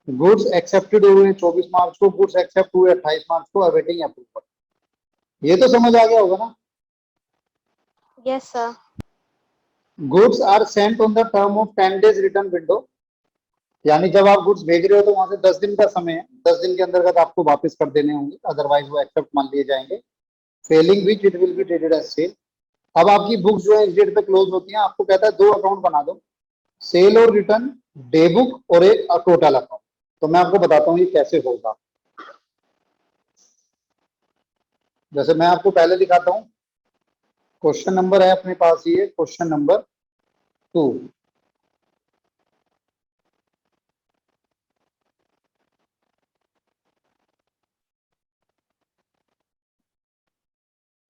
गुड्स एक्सेप्टेड हुए हैं 24 मार्च को, गुड्स एक्सेप्ट हुए 28 मार्च को, अवेटिंग अप्रूवल। ये तो समझ आ गया होगा ना। Yes, sir. Goods are sent on the term of 10 days return window, यानी जब आप गुड्स भेज रहे हो तो वहां से 10 दिन का समय है, 10 दिन के अंतर्गत आपको वापस कर देने होंगे, अदरवाइज वो एक्सेप्ट मान लिए जाएंगे। Failing which it will be treated as sale. अब आपकी बुक जो है इस डेट पे क्लोज होती है, आपको कहता है 2 अकाउंट बना दो, सेल और रिटर्न डे बुक और एक टोटल अकाउंट। तो मैं आपको बताता हूँ ये कैसे होगा। जैसे मैं आपको पहले दिखाता हूँ, क्वेश्चन नंबर है अपने पास, ये question number 2।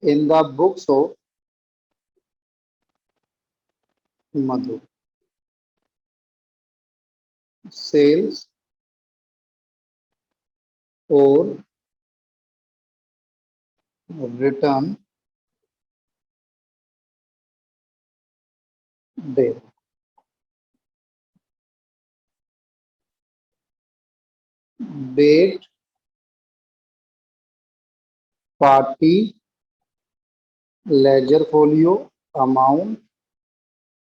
in the books of Madhu, sales or return day. Date, party, ledger folio, amount,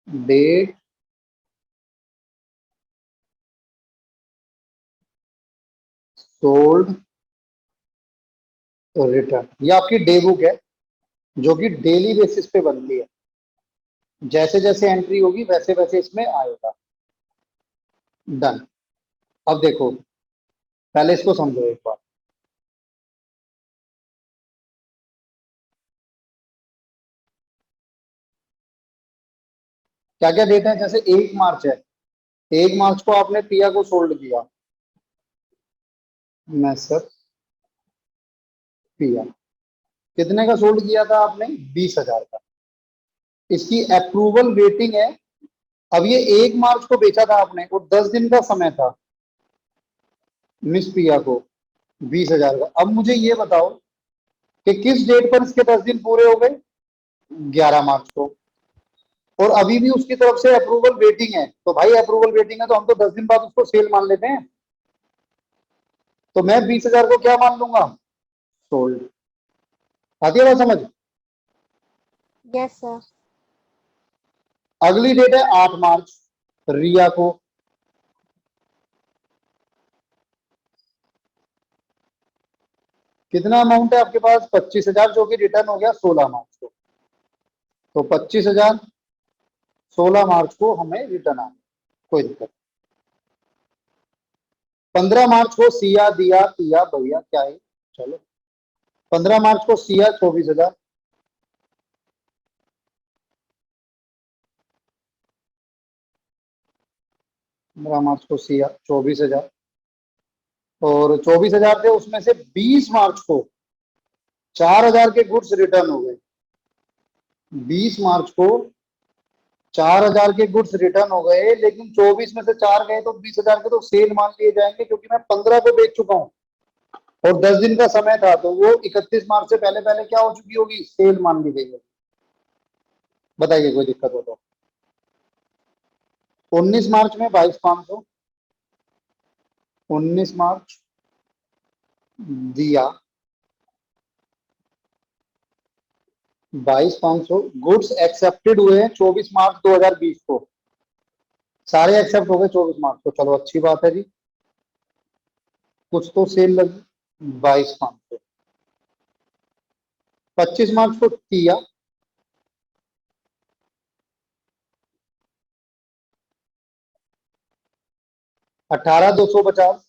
date, sold, तो रिटर्न, ये आपकी डे बुक है जो कि डेली बेसिस पे बनती है। जैसे जैसे एंट्री होगी वैसे वैसे इसमें आएगा। डन। अब देखो, पहले इसको समझो एक बार। क्या क्या डेट है, जैसे 1 मार्च है, 1 मार्च को आपने पिया को सोल्ड किया, मैसर पिया, कितने का सोल्ड किया था आपने? 20,000 का। इसकी अप्रूवल वेटिंग है। अब ये 1 मार्च को बेचा था आपने, वो 10 दिन का समय था मिस पिया को, 20,000 का। अब मुझे ये बताओ कि किस डेट पर इसके 10 दिन पूरे हो गए? 11 मार्च को। और अभी भी उसकी तरफ से अप्रूवल वेटिंग है, तो भाई अप्रूवल वेटिंग है तो हम तो 10 दिन बाद उसको सेल मान लेते हैं। तो मैं 20,000 को क्या मान लूंगा? सोल्ड। आती है बात समझ? Yes, sir. अगली डेट है 8 मार्च, रिया को। कितना अमाउंट है आपके पास? 25,000, जो कि रिटर्न हो गया 16 मार्च को। तो 25,000 16 मार्च को हमें रिटर्न आ गया, कोई दिक्कत। 15 मार्च को सिया दिया पिया भैया क्या है, चलो 15 मार्च को सिया 24,000। 15 मार्च को सिया 24,000, और 24,000 थे उसमें से 20 मार्च को 4,000 के गुड्स रिटर्न हो गए। 20 मार्च को 4,000 के गुड्स रिटर्न हो गए, लेकिन 24 में से 4 गए तो 20,000 के तो सेल मान लिए जाएंगे, क्योंकि मैं 15 को बेच चुका हूं और 10 दिन का समय था, तो वो 31 मार्च से पहले पहले क्या हो चुकी होगी? सेल मान ली गई होगी। बताइए कोई दिक्कत हो तो। 19 मार्च में 22,500, 19 मार्च दिया 22,500, गुड्स एक्सेप्टेड हुए हैं 24 मार्च 2020 को, सारे एक्सेप्ट हो गए 24 मार्च को। चलो अच्छी बात है जी, कुछ तो सेल लगी। 22,500, 25 मार्च को किया 18,250,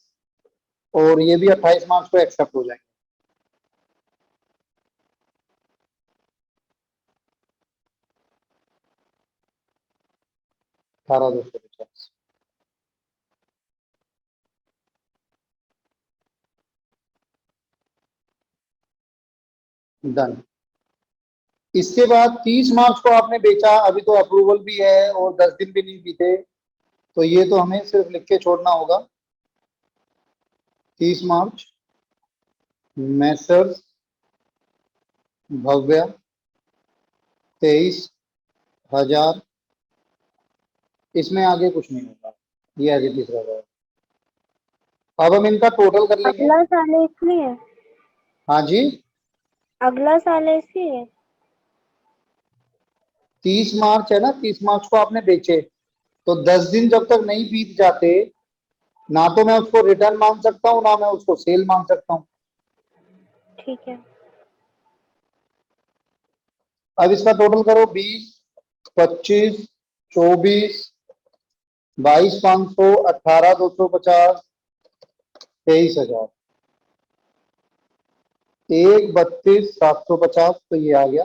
और ये भी 28 मार्च को एक्सेप्ट हो जाएंगे। 18,250 डन। इसके बाद 30 मार्च को आपने बेचा, अभी तो अप्रूवल भी है और 10 दिन भी नहीं बीते, तो ये तो हमें सिर्फ लिख के छोड़ना होगा। 30 मार्च मैसर्स भव्या 23,000, इसमें आगे कुछ नहीं होगा, ये आगे तीसरा रहेगा। अब हम इनका टोटल कर लेंगे। अगला साल है इसलिए, हाँ जी, अगला साल है इसलिए। 30 मार्च है ना, 30 मार्च को आपने बेचे, तो 10 दिन जब तक नहीं बीत जाते, ना तो मैं उसको रिटर्न मान सकता हूँ, ना मैं उसको सेल मान सकता हूँ। ठीक है। अब इसका टोटल करो, 20, 25, 24, 22,500, 18,250, 23,000, 1,32,750, तो ये आ गया।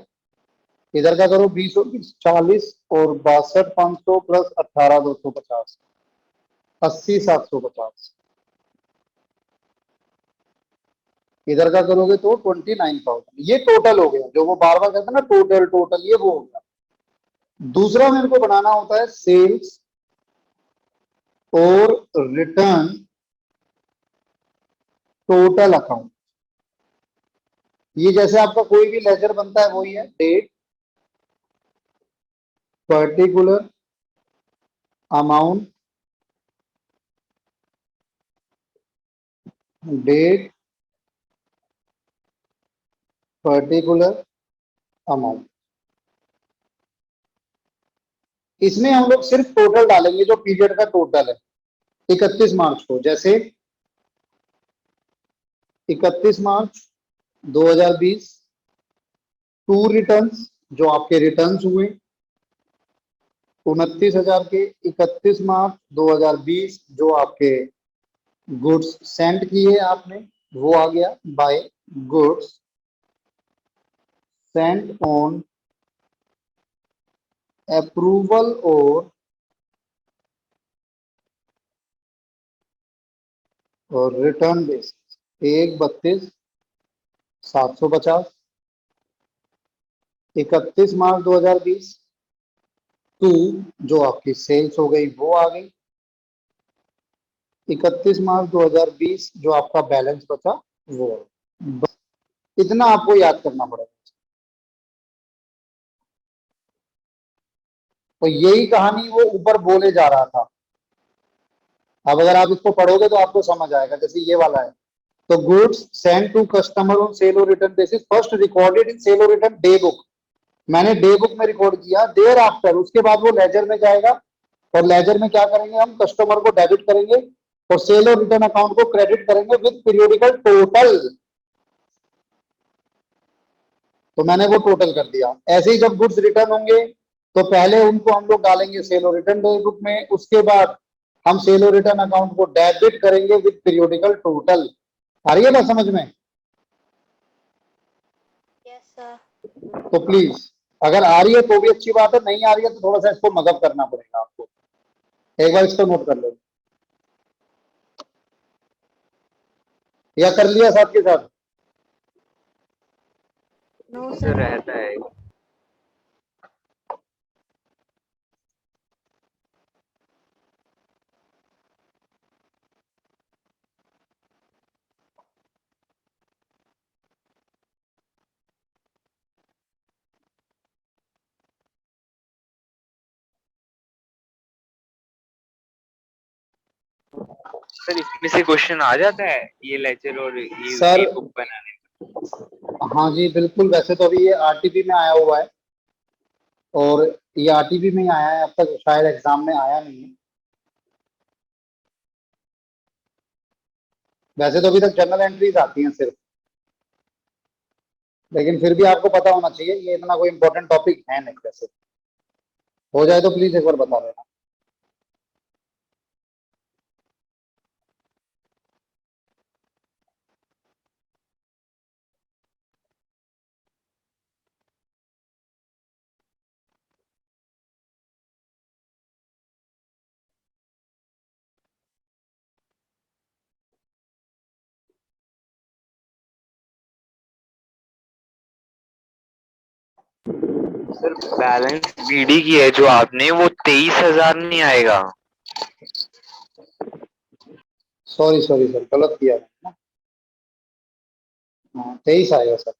इधर का करो 20 और 20 40, और 62,500 प्लस 18,250, 80,750। इधर का करोगे तो 29,000। ये टोटल हो गया, जो वो बार बार कहते हैं ना टोटल टोटल, ये वो हो गया। दूसरा मेरे को बनाना होता है सेल्स और रिटर्न टोटल अकाउंट। ये जैसे आपका कोई भी लेजर बनता है वही है, date, particular amount, date, particular amount. इसमें हम लोग सिर्फ टोटल डालेंगे, जो पीरियड का टोटल है 31 मार्च को। जैसे 31 मार्च 2020 टू रिटर्न्स जो आपके रिटर्न्स हुए 29,000 के, 31 मार्च 2020 जो आपके गुड्स सेंड किए आपने वो आ गया by goods send on approval और रिटर्न बेसिस 1,32,750 31 मार्च 2020 टू जो आपकी सेल्स हो गई वो आ गई 31 मार्च 2020 जो आपका बैलेंस बचा वो बस इतना आपको याद करना पड़ेगा। तो यही कहानी वो ऊपर बोले जा रहा था। अब अगर आप इसको पढ़ोगे तो आपको समझ आएगा। जैसे ये वाला है, तो goods send to customer on sale और return basis first recorded in sale और रिटर्न डे बुक। मैंने डे बुक में रिकॉर्ड किया, देयर आफ्टर उसके बाद वो लेजर में जाएगा और लेजर में क्या करेंगे, हम कस्टमर को डेबिट करेंगे और सेल और रिटर्न अकाउंट को क्रेडिट करेंगे विद पीरियोडिकल टोटल। तो मैंने वो टोटल कर दिया। ऐसे ही जब गुड्स रिटर्न होंगे तो पहले उनको हम लोग डालेंगे सेल और रिटर्न डे बुक में, उसके बाद हम सेल और रिटर्न अकाउंट को डेबिट करेंगे विद पीरियोडिकल टोटल। आ रही है बात समझ में? Yes, sir. तो प्लीज अगर आ रही है तो भी अच्छी बात है, नहीं आ रही है तो थोड़ा सा इसको मदद करना पड़ेगा आपको। एक बार इसको नोट कर लो या कर लिया साथ के साथ? No, जो sir. रहता है सर, इसमें से क्वेश्चन आ जाता है ये लेजर और ये सर बुक बनाने? हाँ जी बिल्कुल। वैसे तो अभी ये आरटीपी में आया हुआ है और ये आरटीपी में ही आया है, अब तक शायद एग्जाम में आया नहीं है। वैसे तो अभी तक जनरल एंट्रीज आती हैं सिर्फ, लेकिन फिर भी आपको पता होना चाहिए, ये इतना कोई इंपॉर्टेंट टॉपिक है नहीं। वैसे हो जाए तो प्लीज एक बार बता देना। सर, बैलेंस बीडी की है जो आपने, वो 23,000 नहीं आएगा? सॉरी सॉरी सर, गलत किया मैंने ना। हाँ 23 आएगा सर।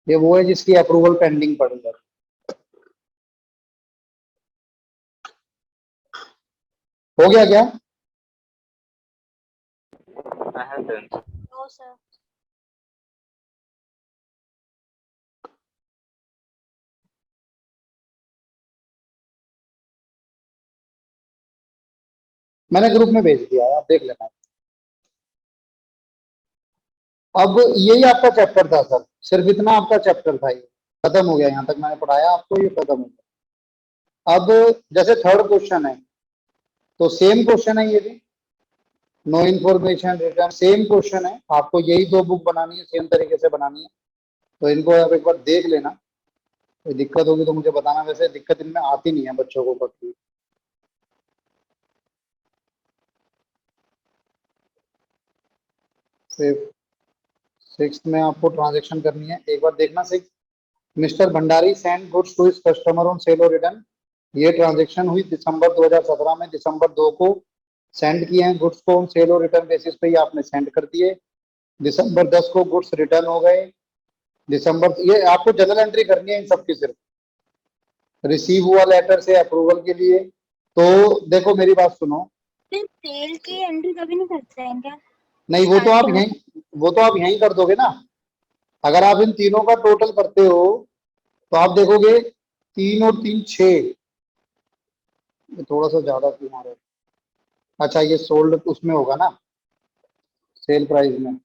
ये वो है जिसकी अप्रूवल पेंडिंग पड़ी है। हो गया क्या? हाँ सर। No, sir. मैंने ग्रुप में भेज दिया है, आप देख लेना। अब यही आपका चैप्टर था सर, सिर्फ इतना आपका चैप्टर था, ये खत्म हो गया। यहाँ तक मैंने पढ़ाया आपको, ये खत्म हो गया। अब जैसे थर्ड क्वेश्चन है तो सेम क्वेश्चन है ये भी, no information return, same question है। आपको यही दो बुक बनानी है, सेम तरीके से बनानी है। तो इनको आप एक बार देख लेना, कोई दिक्कत होगी तो मुझे बताना। वैसे दिक्कत इनमें आती नहीं है बच्चों को कभी। सिर्फ 6 में आपको ट्रांजेक्शन करनी है, एक बार देखना। 6 mister Bhandari send goods to his customer on sale और रिटर्न। ये ट्रांजेक्शन हुई दिसंबर 2017 में, दिसंबर 2 को सेंड किए हैं गुड्स को ऑन सेल और रिटर्न बेसिस पे ही आपने सेंड कर दिए। दिसंबर 10 को गुड्स रिटर्न हो गए। दिसंबर, ये आपको जनरल एंट्री करनी है इन सबकी। सिर्फ रिसीव हुआ लेटर से अप्रूवल के लिए। तो देखो मेरी बात सुनो। फिर सेल की एंट्री कभी नहीं करते हैं क्या? नहीं वो तो आप यहीं कर दोगे ना। अगर आप इन तीनों का टोटल करते हो तो आप देखोगे 3 और 3 6। ये थोड़ा सा ज्यादा क्यों आ रहा है? अच्छा ये सोल्ड उसमें होगा ना, सेल प्राइस में।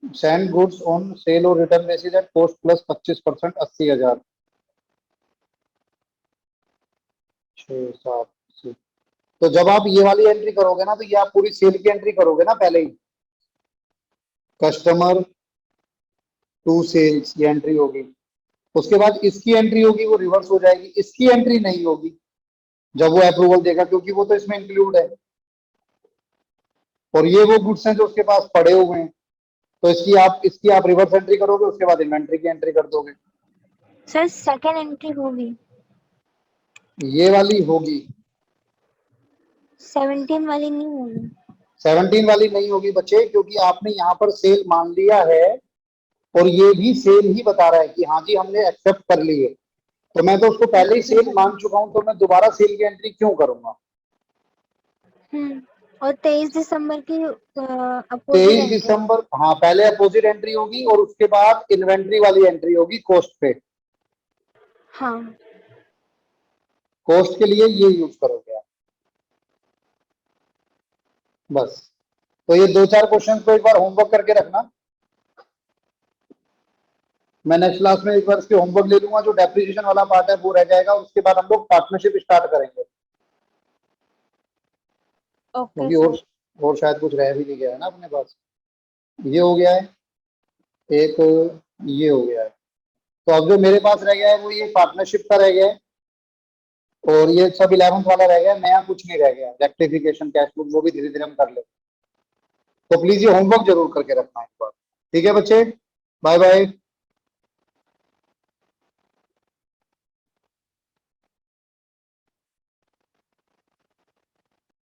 सेंड गुड्स ऑन सेल और return basis at cost plus 25%, 80,000। 6 7 80। तो जब आप ये वाली एंट्री करोगे ना, तो ये आप पूरी सेल की एंट्री करोगे ना पहले ही। कस्टमर टू सेल्स ये एंट्री होगी, उसके बाद इसकी एंट्री होगी, वो रिवर्स हो जाएगी। इसकी एंट्री नहीं होगी जब वो अप्रूवल देगा, क्योंकि वो तो इसमें इंक्लूड है। और ये वो गुड्स हैं जो उसके पास पड़े हुए हैं, तो इसकी आप रिवर्स एंट्री करोगे, उसके बाद इन्वेंट्री की एंट्री कर दोगे। सर सेकंड एंट्री होगी, ये वाली होगी, 17 वाली नहीं होगी। 17 वाली नहीं होगी बच्चे, क्योंकि आपने यहाँ पर सेल मान लिया है और ये भी सेल ही बता रहा है कि हाँ जी हमने एक्सेप्ट कर ली है। तो मैं तो उसको पहले ही सेल मान चुका हूं, तो मैं दोबारा सेल की एंट्री क्यों करूंगा। और 23 दिसंबर की 23 दिसंबर, हाँ पहले अपोजिट एंट्री होगी और उसके बाद इन्वेंट्री वाली एंट्री होगी कॉस्ट पे। हाँ कॉस्ट के लिए ये यूज करोगे आप बस। तो ये 2-4 क्वेश्चन को एक बार होमवर्क करके रखना। मैं नेक्स्ट क्लास में एक बार इसके होमवर्क ले लूंगा, जो डेप्रिसिएशन वाला पार्ट है वो रह जाएगा, उसके बाद हम लोग पार्टनरशिप स्टार्ट करेंगे, ओके क्योंकि और शायद कुछ रह भी नहीं गया है ना अपने पास। ये हो गया है एक, ये हो गया है। तो अब जो मेरे पास रह गया है वो ये पार्टनरशिप का रह गया है, और ये सब 11th वाला रह गया, नया कुछ नहीं रह गया। रेक्टिफिकेशन कैश फ्लो वो भी धीरे धीरे हम कर लेंगे। तो प्लीज ये होमवर्क जरूर करके रखना एक बार। ठीक है बच्चे, बाय बाय।